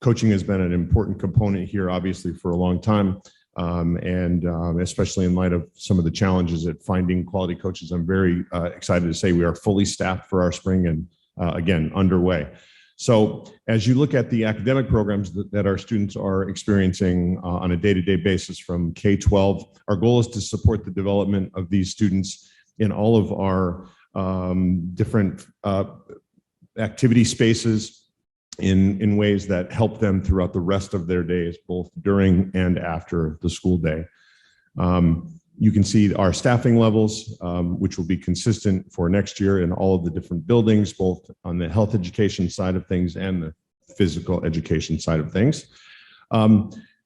Coaching has been an important component here, obviously, for a long time. And especially in light of some of the challenges at finding quality coaches, I'm very excited to say we are fully staffed for our spring and again, underway. So as you look at the academic programs that our students are experiencing on a day-to-day basis from K-12, our goal is to support the development of these students in all of our different activity spaces in ways that help them throughout the rest of their days, both during and after the school day. You can see our staffing levels, which will be consistent for next year in all of the different buildings, both on the health education side of things and the physical education side of things.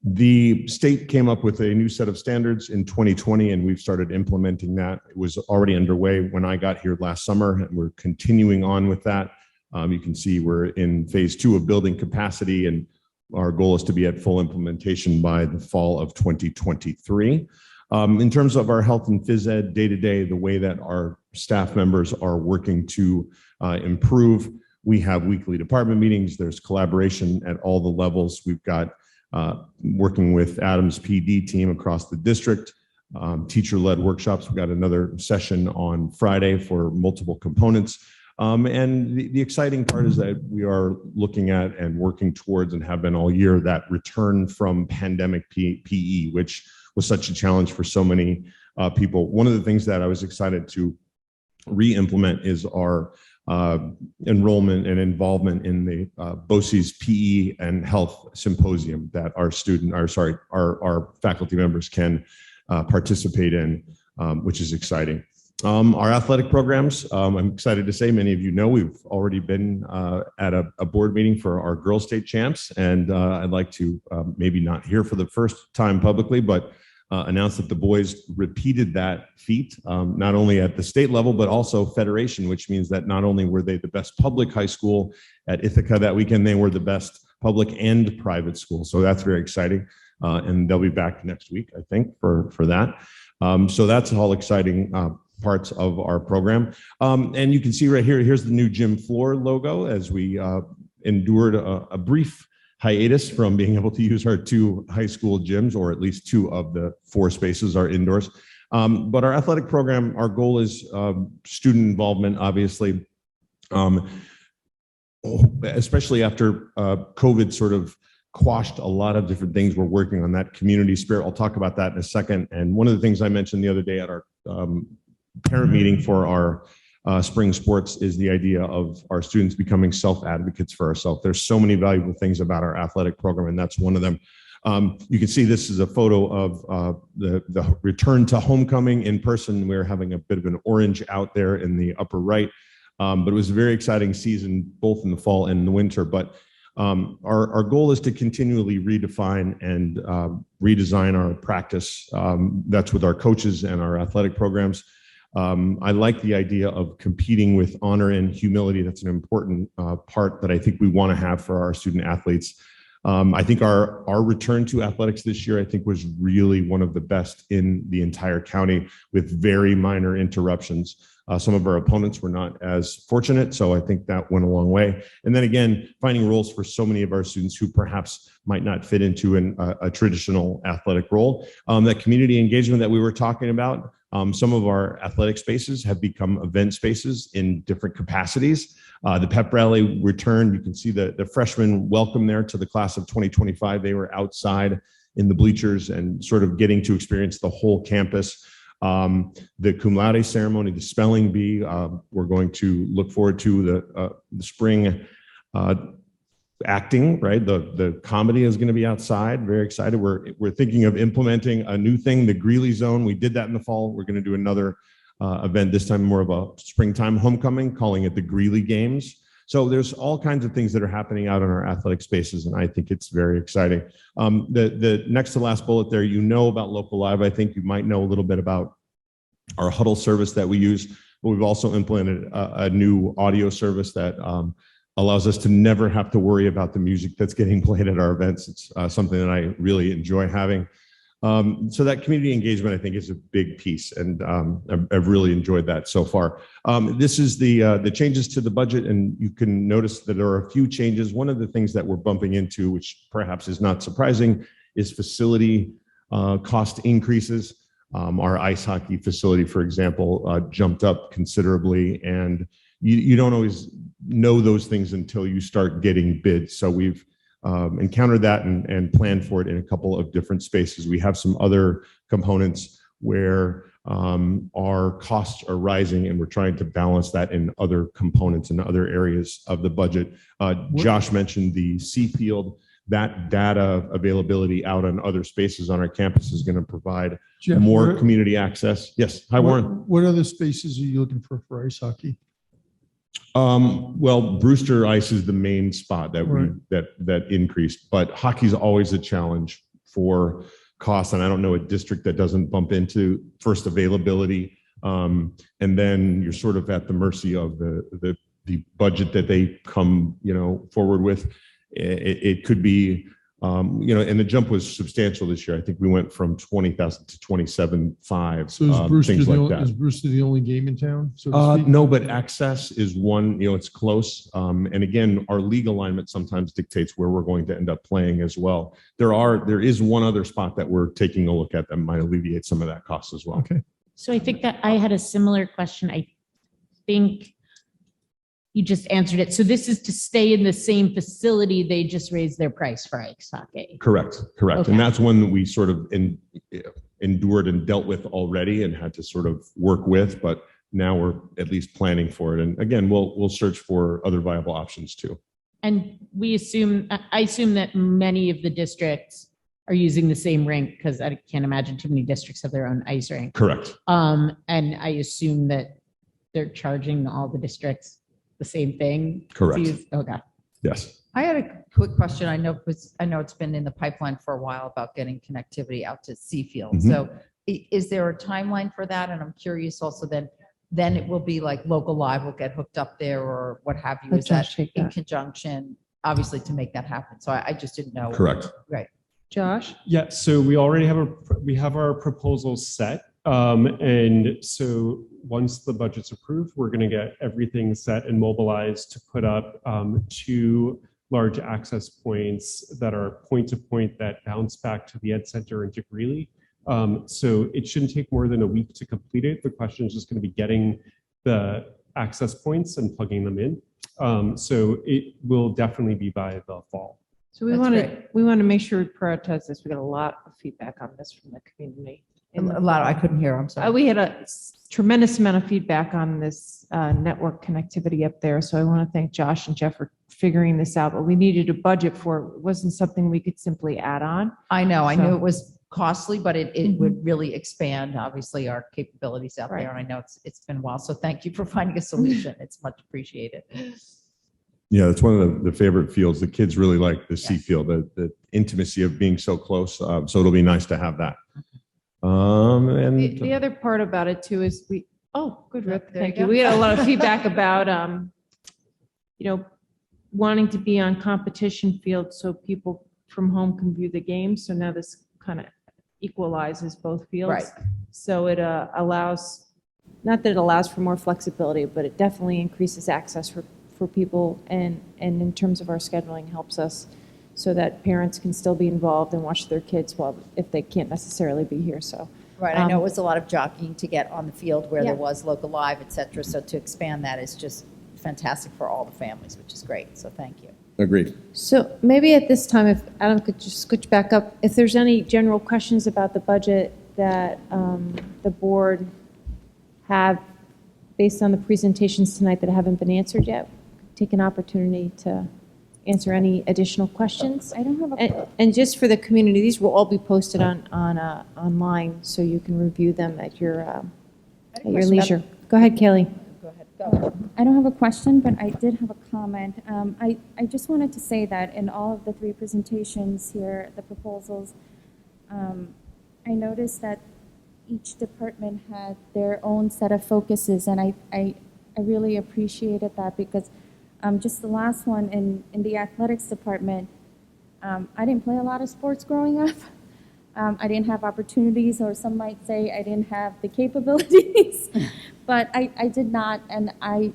The state came up with a new set of standards in 2020, and we've started implementing that. It was already underway when I got here last summer, and we're continuing on with that. You can see we're in phase 2 of building capacity, and our goal is to be at full implementation by the fall of 2023. In terms of our health and phys ed day-to-day, the way that our staff members are working to improve, we have weekly department meetings. There's collaboration at all the levels. We've got working with Adams PD team across the district, teacher-led workshops. We've got another session on Friday for multiple components. And the exciting part is that we are looking at and working towards, and have been all year, that return from pandemic PE, which was such a challenge for so many people. One of the things that I was excited to re-implement is our enrollment and involvement in the BOCES PE and Health Symposium that our faculty members can participate in, which is exciting. Our athletic programs, I'm excited to say, many of you know, we've already been at a board meeting for our girls state champs, and I'd like to maybe not here for the first time publicly, but announce that the boys repeated that feat, not only at the state level, but also federation, which means that not only were they the best public high school at Ithaca that weekend, they were the best public and private school. So that's very exciting. And they'll be back next week, I think, for that. So that's all exciting parts of our program. And you can see right here, here's the new gym floor logo as we endured a brief hiatus from being able to use our 2 high school gyms, or at least 2 of the 4 spaces are indoors. But our athletic program, our goal is student involvement, obviously, especially after COVID sort of quashed a lot of different things. We're working on that community spirit. I'll talk about that in a second. And one of the things I mentioned the other day at our parent meeting for our spring sports is the idea of our students becoming self-advocates for ourselves. There's so many valuable things about our athletic program, and that's one of them. You can see this is a photo of the return to homecoming in person. We're having a bit of an orange out there in the upper right, but it was a very exciting season, both in the fall and in the winter. But our goal is to continually redefine and redesign our practice. That's with our coaches and our athletic programs. I like the idea of competing with honor and humility. That's an important part that I think we want to have for our student athletes. I think our return to athletics this year, I think, was really one of the best in the entire county, with very minor interruptions. Some of our opponents were not as fortunate, so I think that went a long way. And then again, finding roles for so many of our students who perhaps might not fit into a traditional athletic role. That community engagement that we were talking about, some of our athletic spaces have become event spaces in different capacities. The pep rally returned. You can see the freshmen welcome there to the class of 2025. They were outside in the bleachers and sort of getting to experience the whole campus. The cum laude ceremony, the spelling bee, we're going to look forward to the spring acting, right? The comedy is going to be outside. Very excited. We're thinking of implementing a new thing, the Greeley Zone. We did that in the fall. We're going to do another event, this time more of a springtime homecoming, calling it the Greeley Games. So there's all kinds of things that are happening out in our athletic spaces, and I think it's very exciting. The next to last bullet there, you know about Local Live. I think you might know a little bit about our huddle service that we use, but we've also implemented a new audio service that allows us to never have to worry about the music that's getting played at our events. It's something that I really enjoy having. So that community engagement, I think, is a big piece, and I've really enjoyed that so far. This is the changes to the budget, and you can notice that there are a few changes. One of the things that we're bumping into, which perhaps is not surprising, is facility cost increases. Our ice hockey facility, for example, jumped up considerably, and you don't always know those things until you start getting bids. So we've encountered that and planned for it in a couple of different spaces. We have some other components where our costs are rising, and we're trying to balance that in other components and other areas of the budget. Josh mentioned the C field. That data availability out on other spaces on our campus is going to provide
Jeff,
more community access. Yes. Hi, Warren.
What other spaces are you looking for ice hockey?
Well, Brewster Ice is the main spot that
Right.
that increased, but hockey's always a challenge for costs. And I don't know a district that doesn't bump into first availability. And then you're sort of at the mercy of the budget that they come, forward with. It could be, and the jump was substantial this year. I think we went from 20,000 to 27.5.
So is Brewster,
things like
is
that.
Brewster the only game in town? So to speak?
No, but access is one, it's close. And again, our league alignment sometimes dictates where we're going to end up playing as well. There is one other spot that we're taking a look at that might alleviate some of that cost as well.
Okay.
So I think that I had a similar question. I think you just answered it. So this is to stay in the same facility. They just raised their price for ice hockey.
Correct.
Okay.
And that's one that we sort of endured and dealt with already and had to sort of work with, but now we're at least planning for it. And again, we'll search for other viable options too.
And I assume that many of the districts are using the same rink because I can't imagine too many districts have their own ice rink.
Correct.
And I assume that they're charging all the districts the same thing.
Correct.
Okay.
Yes.
I had a quick question. I know it's been in the pipeline for a while about getting connectivity out to Seafield.
Mhm.
So is there a timeline for that? And I'm curious also then it will be like local live will get hooked up there or what have you. Is that in conjunction, obviously, to make that happen? So I just didn't know.
Correct.
Right.
Josh?
Yeah, so we already have our proposals set. And so once the budget's approved, we're going to get everything set and mobilized to put up 2 large access points that are point to point that bounce back to the Ed Center into Greeley. So it shouldn't take more than a week to complete it. The question is just going to be getting the access points and plugging them in. So it will definitely be by the fall.
So we
That's
want to,
great.
we want to make sure we prioritize this. We got a lot of feedback on this from the community.
A lot. I couldn't hear. I'm sorry.
We had a tremendous amount of feedback on this network connectivity up there. So I want to thank Josh and Jeff for figuring this out, but we needed a budget for it. It wasn't something we could simply add on.
I know. I
So-
knew it was costly, but it
Mhm.
would really expand, obviously, our capabilities out
Right.
there. And I know it's been a while. So thank you for finding a solution. It's much appreciated.
Yeah, it's one of the favorite fields. The kids really like the C
Yes.
field, the intimacy of being so close. So it'll be nice to have that. And
The other part about it too is good, Rip,
There
thank
you
you.
go.
We had a lot of feedback about, wanting to be on competition field so people from home can view the game. So now this kind of equalizes both fields.
Right.
So it allows, not that it allows for more flexibility, but it definitely increases access for people and in terms of our scheduling helps us so that parents can still be involved and watch their kids if they can't necessarily be here. So
Right, I know it was a lot of jockeying to get on the field where there
Yeah.
was local live, et cetera. So to expand that is just fantastic for all the families, which is great. So thank you.
agreed.
So maybe at this time, if Adam could just switch back up, if there's any general questions about the budget that the board have based on the presentations tonight that haven't been answered yet, take an opportunity to answer any additional questions.
I don't have a,
And just for the community, these will all be posted online, so you can review them at your leisure. Go ahead, Kaylee.
Go ahead, go.
I don't have a question, but I did have a comment. I just wanted to say that in all of the 3 presentations here, the proposals, I noticed that each department had their own set of focuses, and I really appreciated that because just the last one in the athletics department, I didn't play a lot of sports growing up. I didn't have opportunities, or some might say I didn't have the capabilities, but I did not, and I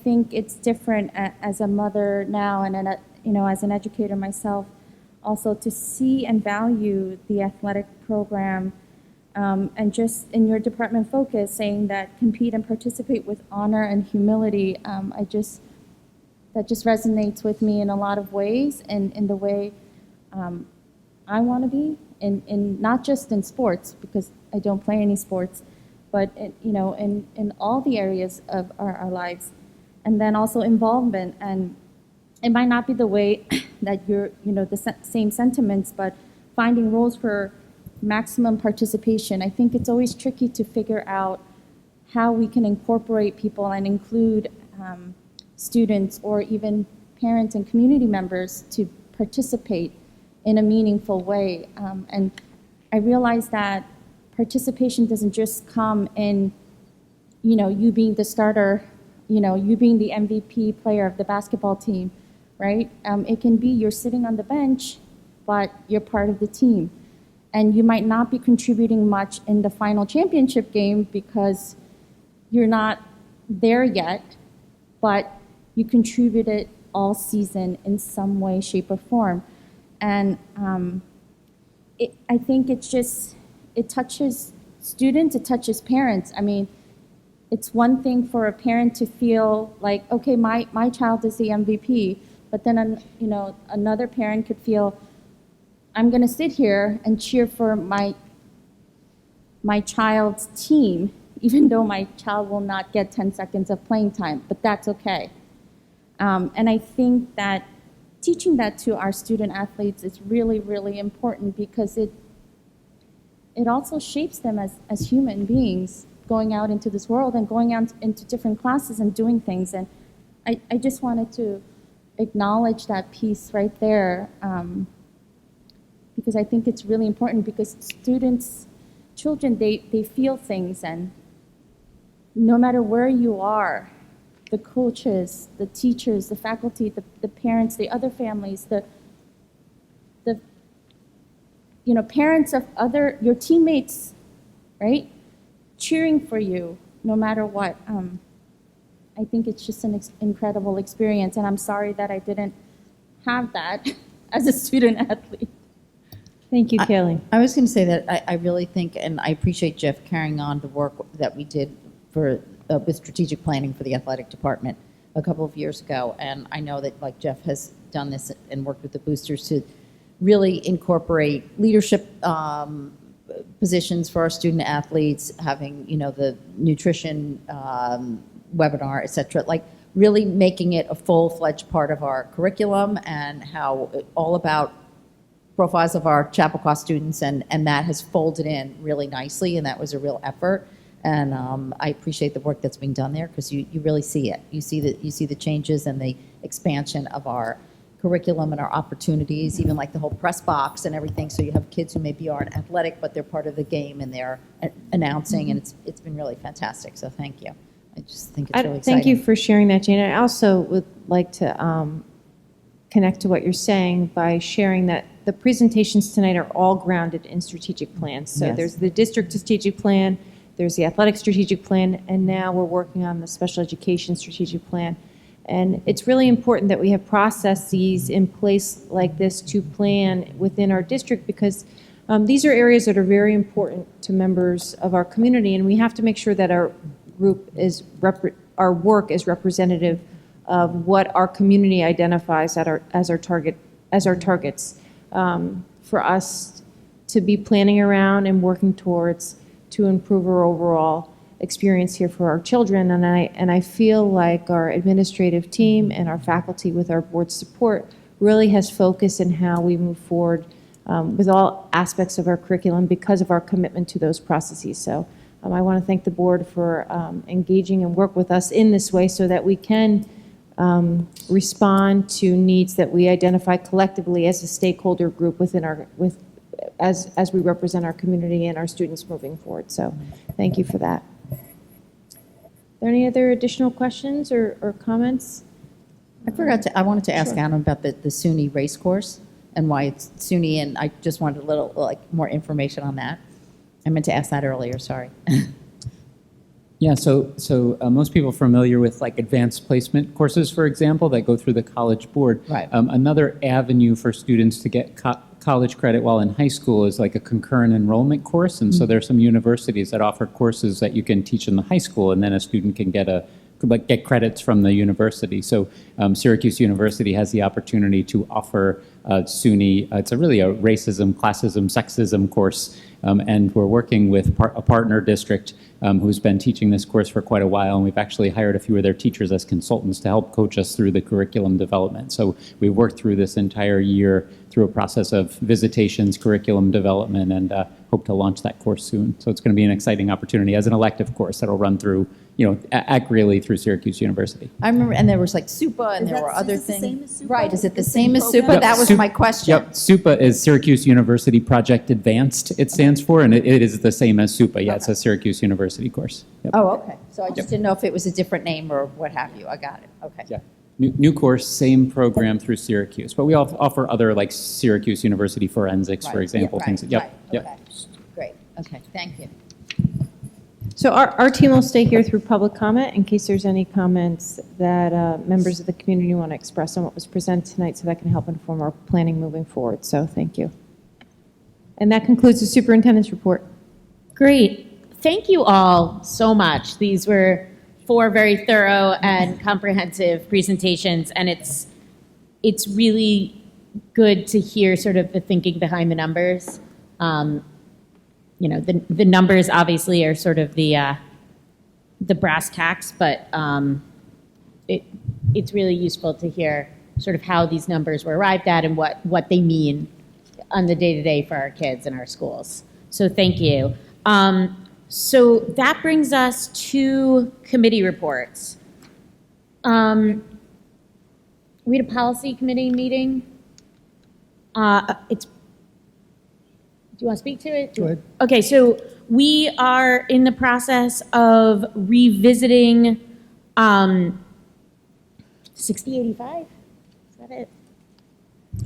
think it's different as a mother now, and as an educator myself, also to see and value the athletic program, and just in your department focus, saying that compete and participate with honor and humility. That just resonates with me in a lot of ways, and in the way I want to be, in not just in sports, because I don't play any sports, but in all the areas of our lives, and then also involvement. And it might not be the way that you're, the same sentiments, but finding roles for maximum participation. I think it's always tricky to figure out how we can incorporate people and include students or even parents and community members to participate in a meaningful way. And I realized that participation doesn't just come in, you being the starter, you being the MVP player of the basketball team, right? It can be you're sitting on the bench, but you're part of the team. And you might not be contributing much in the final championship game because you're not there yet, but you contributed all season in some way, shape, or form. And I think it touches students, it touches parents. I mean, it's one thing for a parent to feel like, okay, my child is the MVP, but then, another parent could feel, I'm going to sit here and cheer for my child's team, even though my child will not get 10 seconds of playing time, but that's okay. And I think that teaching that to our student athletes is really, really important because it also shapes them as human beings going out into this world and going out into different classes and doing things. And I just wanted to acknowledge that piece right there because I think it's really important because children, they feel things, and no matter where you are, the coaches, the teachers, the faculty, the parents, the other families, the parents of your teammates, right? Cheering for you no matter what. I think it's just an incredible experience, and I'm sorry that I didn't have that as a student athlete.
Thank you, Kaylee.
I was going to say that I really think, and I appreciate Jeff carrying on the work that we did with strategic planning for the athletic department a couple of years ago. And I know that like Jeff has done this and worked with the boosters to really incorporate leadership positions for our student athletes, having, the nutrition webinar, et cetera, like really making it a full-fledged part of our curriculum and how all about profiles of our Chappaqua students, and that has folded in really nicely, and that was a real effort. And I appreciate the work that's being done there because you really see it. You see the changes and the expansion of our curriculum and our opportunities, even like the whole press box and everything. So you have kids who maybe aren't athletic, but they're part of the game and they're announcing, and it's been really fantastic. So thank you. I just think it's really exciting.
Thank you for sharing that, Jane. I also would like to connect to what you're saying by sharing that the presentations tonight are all grounded in strategic plans. So there's the district strategic plan, there's the athletic strategic plan, and now we're working on the special education strategic plan. And it's really important that we have processes in place like this to plan within our district because these are areas that are very important to members of our community, and we have to make sure that our work is representative of what our community identifies as our targets for us to be planning around and working towards to improve our overall experience here for our children. And I feel like our administrative team and our faculty with our board support really has focused in how we move forward with all aspects of our curriculum because of our commitment to those processes. So I want to thank the board for engaging and work with us in this way so that we can respond to needs that we identify collectively as a stakeholder group as we represent our community and our students moving forward. So thank you for that. Are there any other additional questions or comments?
I wanted to ask Adam about the SUNY race course and why it's SUNY, and I just wanted a little more information on that. I meant to ask that earlier, sorry.
Yeah, so most people are familiar with like advanced placement courses, for example, that go through the College Board.
Right.
Another avenue for students to get college credit while in high school is like a concurrent enrollment course. And so there are some universities that offer courses that you can teach in the high school, and then a student can get credits from the university. So Syracuse University has the opportunity to offer SUNY. It's really a racism, classism, sexism course. And we're working with a partner district who's been teaching this course for quite a while. And we've actually hired a few of their teachers as consultants to help coach us through the curriculum development. So we worked through this entire year through a process of visitations, curriculum development, and hope to launch that course soon. So it's going to be an exciting opportunity as an elective course that'll run through at Greeley through Syracuse University.
I remember, and there was like SUPA and
Is
there
that-
were
is
other
this the
things.
same as SUPA?
Right, is it the
The
same
same
as SUPA?
program?
That was
Sup-
my question.
Yep, SUPA is Syracuse University Project Advanced, it stands for, and it is the same as SUPA. Yeah, it's a Syracuse University course. Yep.
Oh, okay. So I just didn't know if it was a different name or what have you. I got it. Okay.
Yeah. New course, same program through Syracuse, but we offer other like Syracuse University Forensics, for
Right,
example,
yeah,
things.
right,
Yep,
right,
yep.
okay. Great. Okay, thank you.
So our team will stay here through public comment in case there's any comments that members of the community want to express on what was presented tonight, so that can help inform our planning moving forward. So thank you. And that concludes the superintendent's report.
Great. Thank you all so much. These were 4 very thorough and comprehensive presentations, and it's really good to hear sort of the thinking behind the numbers. The numbers obviously are sort of the brass tacks, but it's really useful to hear sort of how these numbers were arrived at and what they mean on the day-to-day for our kids and our schools. So thank you. So that brings us to committee reports. We had a policy committee meeting. Do you want to speak to it?
Go ahead.
Okay, so we are in the process of revisiting 6085. Is that it?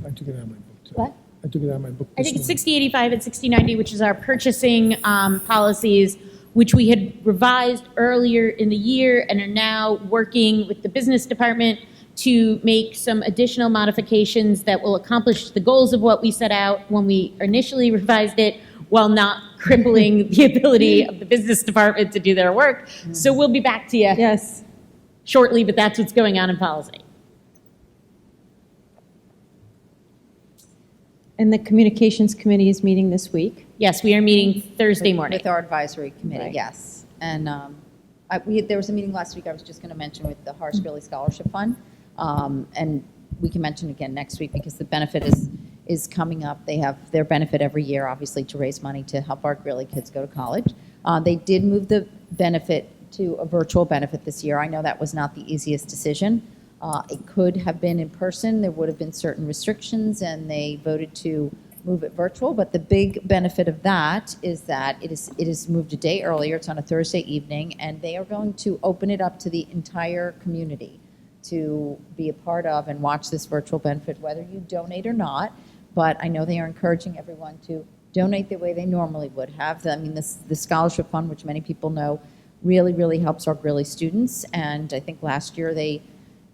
I took it out of my book. Too.
What?
I took it out of my book.
I think it's 6085 and 6090, which is our purchasing policies, which we had revised earlier in the year and are now working with the business department to make some additional modifications that will accomplish the goals of what we set out when we initially revised it, while not crippling the ability of the business department to do their work. So we'll be back to you
Yes.
shortly, but that's what's going on in policy.
And the communications committee is meeting this week.
Yes, we are meeting Thursday morning.
With our advisory committee,
Right.
yes. And there was a meeting last week I was just going to mention with the Horace Greeley Scholarship Fund. And we can mention again next week because the benefit is coming up. They have their benefit every year, obviously, to raise money to help our Greeley kids go to college. They did move the benefit to a virtual benefit this year. I know that was not the easiest decision. It could have been in person. There would have been certain restrictions, and they voted to move it virtual. But the big benefit of that is that it is moved a day earlier. It's on a Thursday evening, and they are going to open it up to the entire community to be a part of and watch this virtual benefit, whether you donate or not. But I know they are encouraging everyone to donate the way they normally would have. I mean, the scholarship fund, which many people know, really, really helps our Greeley students. And I think last year they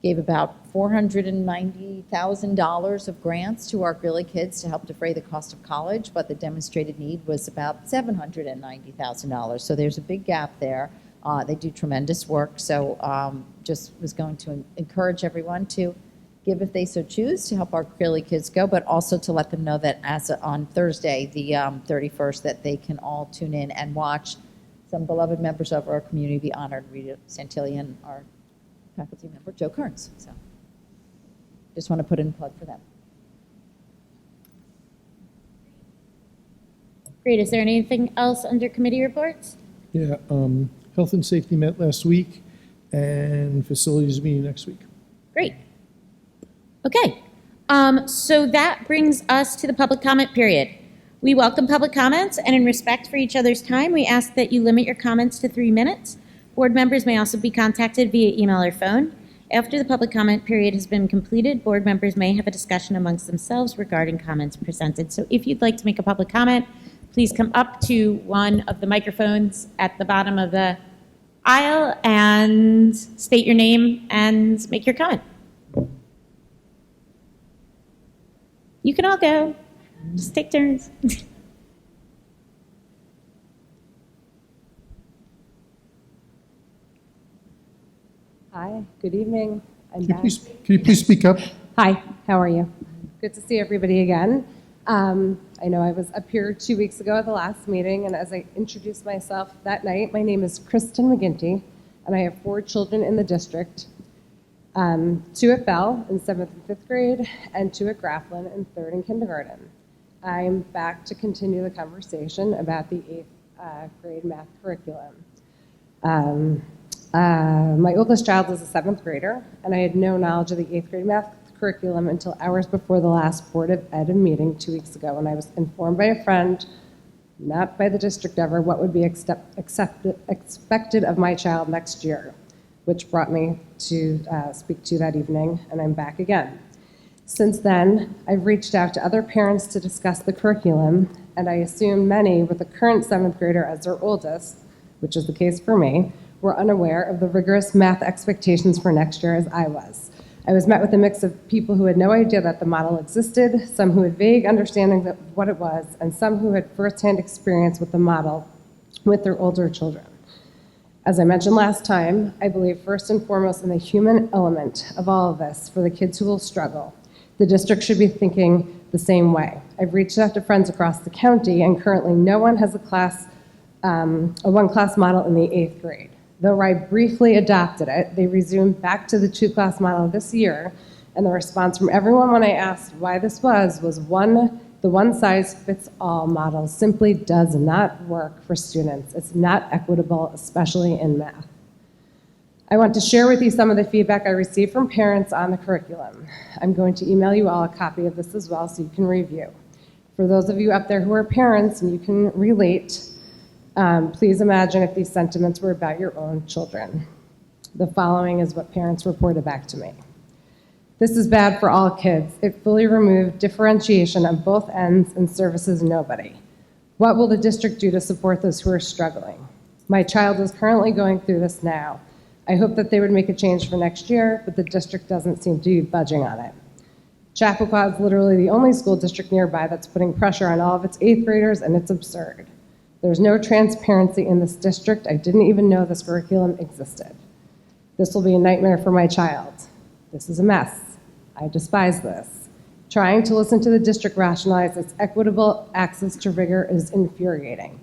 gave about $490,000 of grants to our Greeley kids to help defray the cost of college, but the demonstrated need was about $790,000. So there's a big gap there. They do tremendous work, so just was going to encourage everyone to give if they so choose to help our Greeley kids go, but also to let them know that on Thursday, the 31st, that they can all tune in and watch some beloved members of our community be honored, Rita Santilli and our faculty member, Joe Kearns. So just want to put in a plug for them.
Great. Is there anything else under committee reports?
Yeah, health and safety met last week, and facilities meeting next week.
Great. Okay. So that brings us to the public comment period. We welcome public comments, and in respect for each other's time, we ask that you limit your comments to 3 minutes. Board members may also be contacted via email or phone. After the public comment period has been completed, board members may have a discussion amongst themselves regarding comments presented. So if you'd like to make a public comment, please come up to one of the microphones at the bottom of the aisle and state your name and make your comment. You can all go. Just take turns.
Hi, good evening. I'm
Can you
back.
can you please speak up?
Hi, how are you? Good to see everybody again. I know I was up here 2 weeks ago at the last meeting, and as I introduced myself that night, my name is Kristen McGinty, and I have 4 children in the district, 2 at Bell in 7th and 5th grade, and 2 at Grafflin in 3rd and kindergarten. I'm back to continue the conversation about the 8th grade math curriculum. My oldest child is a 7th grader, and I had no knowledge of the 8th grade math curriculum until hours before the last Board of Ed meeting 2 weeks ago, when I was informed by a friend, not by the district ever, what would be expected of my child next year, which brought me to speak to you that evening, and I'm back again. Since then, I've reached out to other parents to discuss the curriculum, and I assume many with the current 7th grader as their oldest, which is the case for me, were unaware of the rigorous math expectations for next year as I was. I was met with a mix of people who had no idea that the model existed, some who had vague understandings of what it was, and some who had firsthand experience with the model with their older children. As I mentioned last time, I believe first and foremost in the human element of all of this for the kids who will struggle. The district should be thinking the same way. I've reached out to friends across the county, and currently no one has a one-class model in the 8th grade. Though I briefly adopted it, they resumed back to the 2-class model this year, and the response from everyone when I asked why this was the one-size-fits-all model simply does not work for students. It's not equitable, especially in math. I want to share with you some of the feedback I received from parents on the curriculum. I'm going to email you all a copy of this as well so you can review. For those of you up there who are parents and you can relate, please imagine if these sentiments were about your own children. The following is what parents reported back to me. This is bad for all kids. It fully removed differentiation on both ends and services nobody. What will the district do to support those who are struggling? My child is currently going through this now. I hope that they would make a change for next year, but the district doesn't seem to be budging on it. Chappaqua is literally the only school district nearby that's putting pressure on all of its 8th graders, and it's absurd. There's no transparency in this district. I didn't even know this curriculum existed. This will be a nightmare for my child. This is a mess. I despise this. Trying to listen to the district rationalize its equitable access to rigor is infuriating.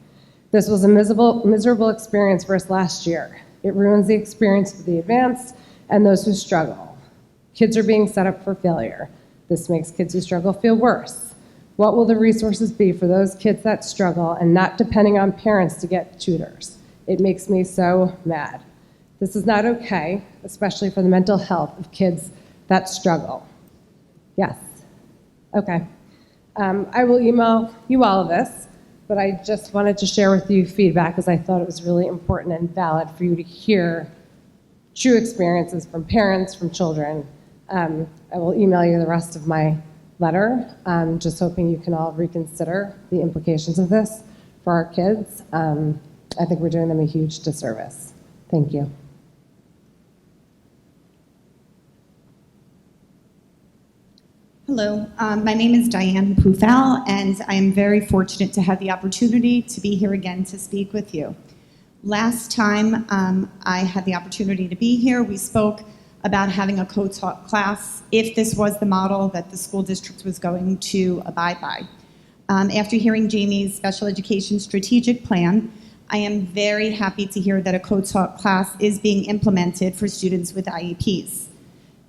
This was a miserable experience for us last year. It ruins the experience for the advanced and those who struggle. Kids are being set up for failure. This makes kids who struggle feel worse. What will the resources be for those kids that struggle and not depending on parents to get tutors? It makes me so mad. This is not okay, especially for the mental health of kids that struggle. Yes. Okay. I will email you all of this, but I just wanted to share with you feedback because I thought it was really important and valid for you to hear true experiences from parents, from children. I will email you the rest of my letter. Just hoping you can all reconsider the implications of this for our kids. I think we're doing them a huge disservice. Thank you.
Hello, my name is Diane Pufal, and I am very fortunate to have the opportunity to be here again to speak with you. Last time I had the opportunity to be here, we spoke about having a co-taught class if this was the model that the school district was going to abide by. After hearing Jamie's special education strategic plan, I am very happy to hear that a co-taught class is being implemented for students with IEPs.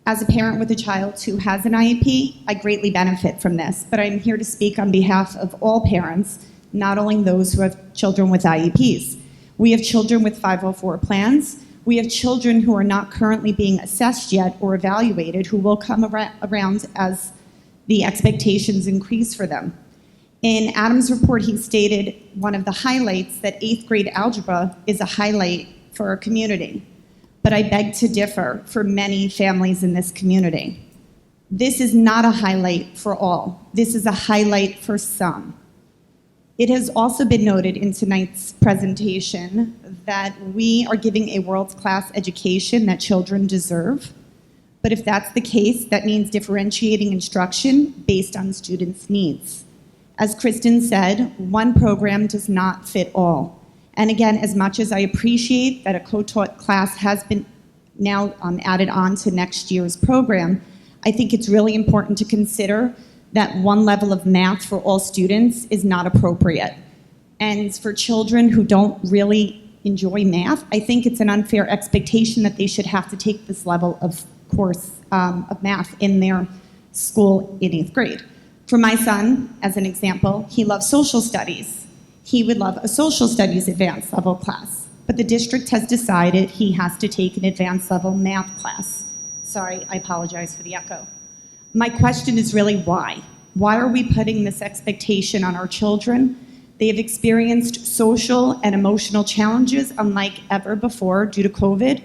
As a parent with a child who has an IEP, I greatly benefit from this, but I'm here to speak on behalf of all parents, not only those who have children with IEPs. We have children with 504 plans. We have children who are not currently being assessed yet or evaluated who will come around as the expectations increase for them. In Adam's report, he stated one of the highlights that 8th grade algebra is a highlight for our community. But I beg to differ for many families in this community. This is not a highlight for all. This is a highlight for some. It has also been noted in tonight's presentation that we are giving a world-class education that children deserve. But if that's the case, that means differentiating instruction based on students' needs. As Kristen said, one program does not fit all. And again, as much as I appreciate that a co-taught class has been now added on to next year's program, I think it's really important to consider that one level of math for all students is not appropriate. And for children who don't really enjoy math, I think it's an unfair expectation that they should have to take this level of course of math in their school in 8th grade. For my son, as an example, he loves social studies. He would love a social studies advanced level class. but the district has decided he has to take an advanced level math class. Sorry, I apologize for the echo. My question is really why? Why are we putting this expectation on our children? They have experienced social and emotional challenges unlike ever before due to COVID,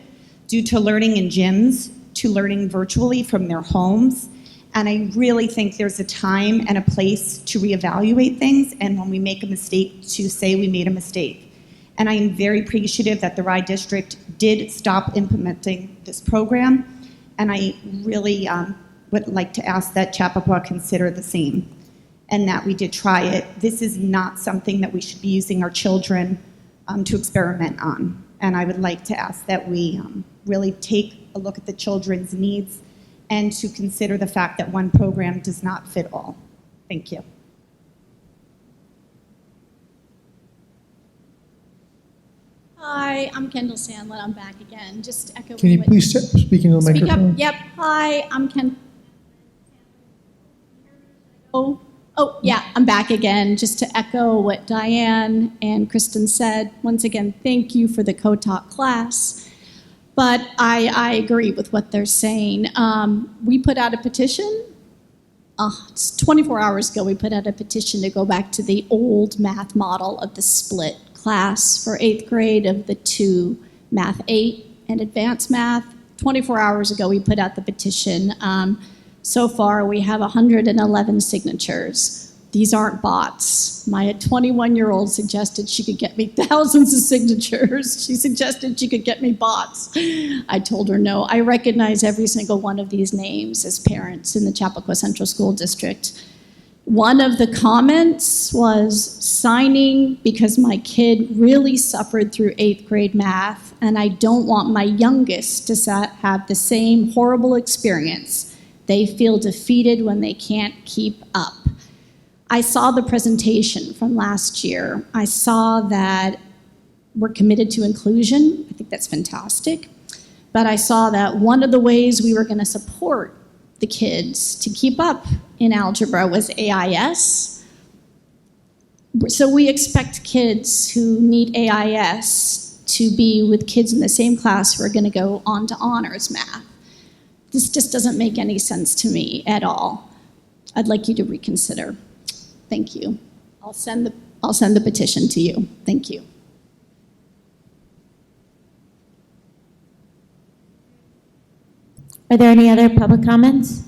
due to learning in gyms, to learning virtually from their homes. And I really think there's a time and a place to reevaluate things, and when we make a mistake, to say we made a mistake. And I am very appreciative that the Rye District did stop implementing this program, and I really would like to ask that Chappaqua consider the same, and that we did try it. This is not something that we should be using our children to experiment on. And I would like to ask that we really take a look at the children's needs and to consider the fact that one program does not fit all. Thank you.
Hi, I'm Kendall Sandlin. I'm back again. Just to echo.
Can you
what-
please speak into the
Speak
microphone?
up. Yep. Hi, I'm Kendall. Yeah, I'm back again. Just to echo what Diane and Kristen said. Once again, thank you for the co-taught class. But I agree with what they're saying. We put out a petition. It's 24 hours ago, we put out a petition to go back to the old math model of the split class for 8th grade of the 2 Math 8 and Advanced Math. 24 hours ago, we put out the petition. So far, we have 111 signatures. These aren't bots. My 21-year-old suggested she could get me thousands of signatures. She suggested she could get me bots. I told her no. I recognize every single one of these names as parents in the Chappaqua Central School District. One of the comments was signing because my kid really suffered through 8th grade math, and I don't want my youngest to have the same horrible experience. They feel defeated when they can't keep up. I saw the presentation from last year. I saw that we're committed to inclusion. I think that's fantastic. But I saw that one of the ways we were going to support the kids to keep up in algebra was AIS. So we expect kids who need AIS to be with kids in the same class who are going to go on to honors math. This just doesn't make any sense to me at all. I'd like you to reconsider. Thank you. I'll send the petition to you. Thank you.
Are there any other public comments?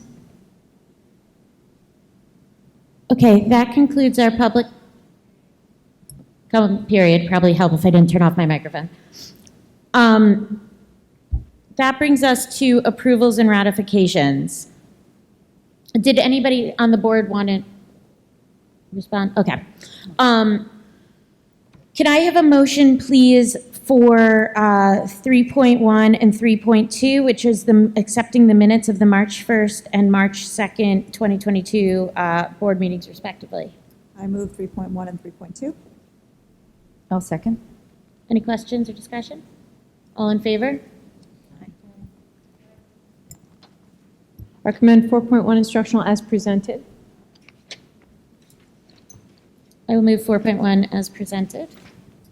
Okay, that concludes our public comment period. Probably help if I didn't turn off my microphone. That brings us to approvals and ratifications. Did anybody on the board want to respond? Okay. Can I have a motion, please, for 3.1 and 3.2, which is accepting the minutes of the March 1st and March 2nd, 2022 board meetings, respectively?
I move 3.1 and 3.2.
I'll second.
Any questions or discussion? All in favor?
Recommend 4.1 instructional as presented.
I will move 4.1 as presented.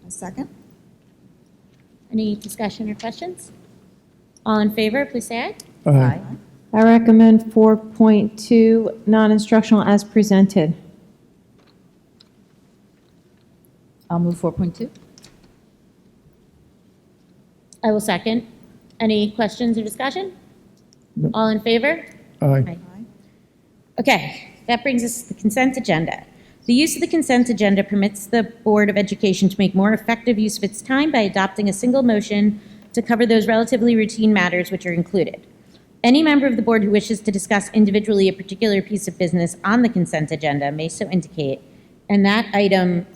A second.
Any discussion or questions? All in favor, please say aye.
Aye. I recommend 4.2 non-instructional as presented.
I'll move 4.2.
I will second. Any questions or discussion?
No.
All in favor?
Aye.
Okay, that brings us to the consent agenda. The use of the consent agenda permits the Board of Education to make more effective use of its time by adopting a single motion to cover those relatively routine matters which are included. Any member of the board who wishes to discuss individually a particular piece of business on the consent agenda may so indicate, and that item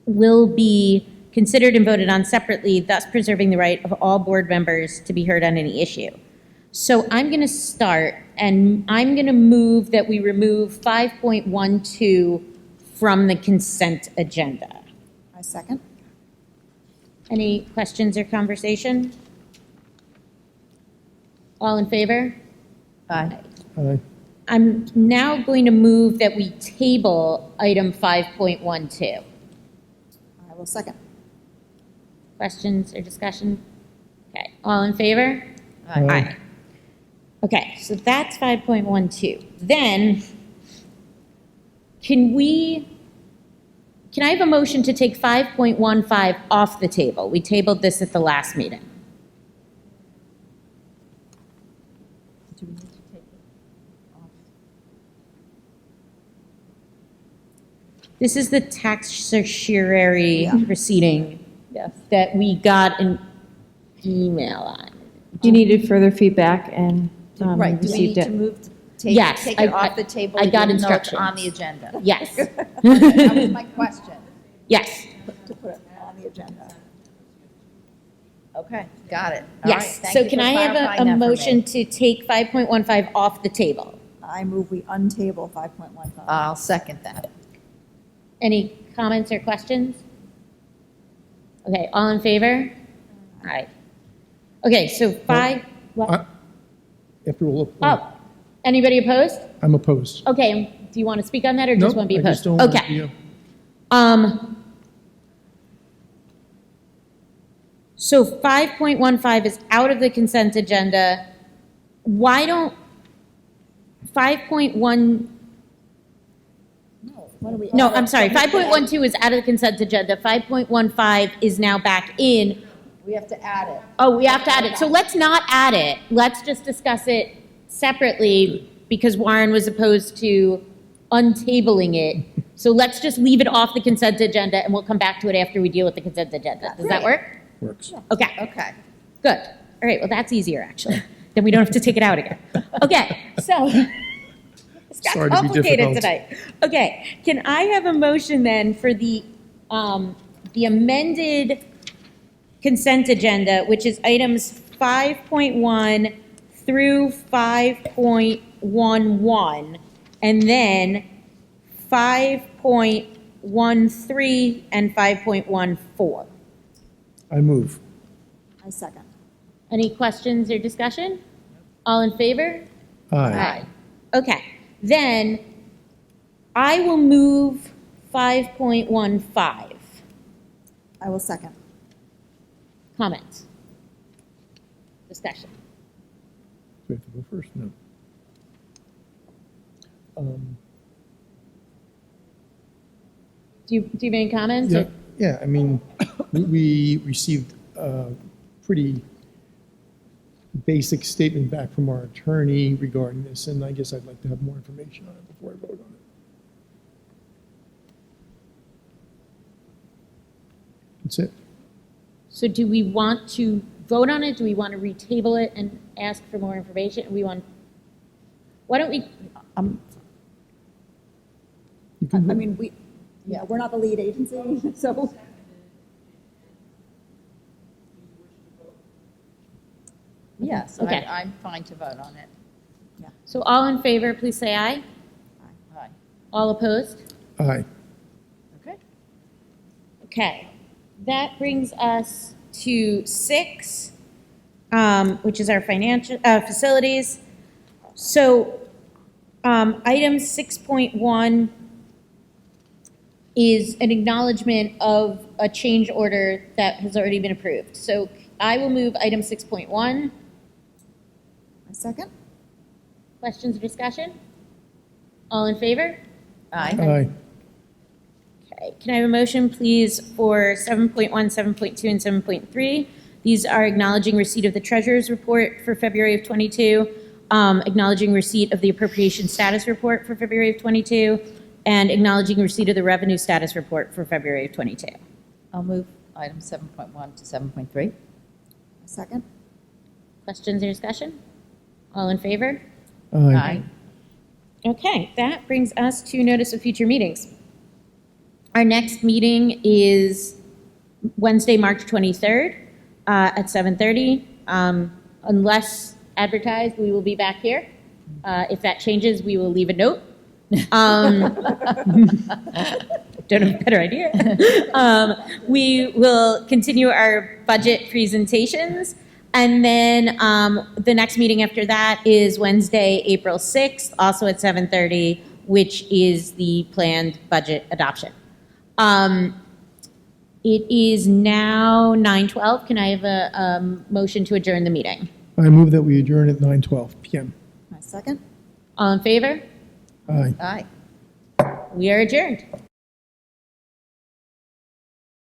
will be considered and voted on separately, thus preserving the right of all board members to be heard on any issue. So I'm going to start, and I'm going to move that we remove 5.12 from the consent agenda.
I second.
Any questions or conversation? All in favor?
Aye.
Aye.
I'm now going to move that we table item 5.12.
I will second.
Questions or discussion? Okay, all in favor?
Aye.
Okay, so that's 5.12. Then, can I have a motion to take 5.15 off the table? We tabled this at the last meeting.
Do we need to take it off?
This is the tax certiorari proceeding
Yes.
that we got an email on.
You needed further feedback and
Right, do we
received
need to
it.
move,
Yes,
take it
I-
off the table?
I got
even though it's
instructions.
on the agenda?
Yes.
That was my question.
Yes,
To put it on the agenda.
Okay, got it. All right,
yes.
thank
So
you
can
for
I have
clarifying
a
that for me.
motion to take 5.15 off the table?
I move we untable 5.15.
I'll second that.
Any comments or questions? Okay, all in favor? Aye. Okay, so what?
After all,
Oh, anybody opposed?
I'm opposed.
Okay, do you want to speak on that or just
Nope,
want to be
I
opposed?
just don't want to
Okay.
be
So 5.15 is out of the consent agenda. Why don't 5.1, no, I'm sorry, 5.12 is out of the consent agenda. 5.15 is now back in.
We have to add it.
Oh, we have to add it. So let's not add it. Let's just discuss it separately because Warren was opposed to untabling it. So let's just leave it off the consent agenda and we'll come back to it after we deal with the consent agenda. Does that work?
Works.
Okay.
Okay.
Good. All right, well, that's easier, actually. Then we don't have to take it out again. Okay, so it's got
Sorry to be
complicated
difficult.
tonight. Okay, can I have a motion then for the amended consent agenda, which is items 5.1 through 5.11, and then 5.13 and 5.14?
I move.
I second.
Any questions or discussion? All in favor?
Aye.
Okay, then I will move 5.15.
I will second.
Comments? Discussion?
Do we have to go first? No.
Do you have any comments?
Yeah, yeah, I mean, we received a pretty basic statement back from our attorney regarding this, and I guess I'd like to have more information on it before I vote on it. That's it.
So do we want to vote on it? Do we want to retable it and ask for more information? Why don't we,
You can
I
vote.
mean, we're not the lead agency, so.
Yes,
Okay.
I'm fine to vote on it.
so all in favor, please say aye.
Aye.
All opposed?
Aye.
Okay.
Okay, that brings us to 6, which is our financial, facilities. So, item 6.1 is an acknowledgement of a change order that has already been approved. So I will move item 6.1.
A second?
Questions or discussion? All in favor?
Aye.
Aye.
Okay, can I have a motion, please, for 7.1, 7.2, and 7.3? These are acknowledging receipt of the treasurer's report for February of '22, acknowledging receipt of the appropriation status report for February of '22, and acknowledging receipt of the revenue status report for February of '22.
I'll move item 7.1 to 7.3.
A second?
Questions or discussion? All in favor?
Aye.
Okay, that brings us to notice of future meetings. Our next meeting is Wednesday, March 23rd at 7:30. Unless advertised, we will be back here. If that changes, we will leave a note. Don't have a better idea. We will continue our budget presentations. And then the next meeting after that is Wednesday, April 6th, also at 7:30, which is the planned budget adoption. It is now 9:12. Can I have a motion to adjourn the meeting?
I move that we adjourn at 9:12 PM.
My second?
All in favor?
Aye.
Aye.
We are adjourned.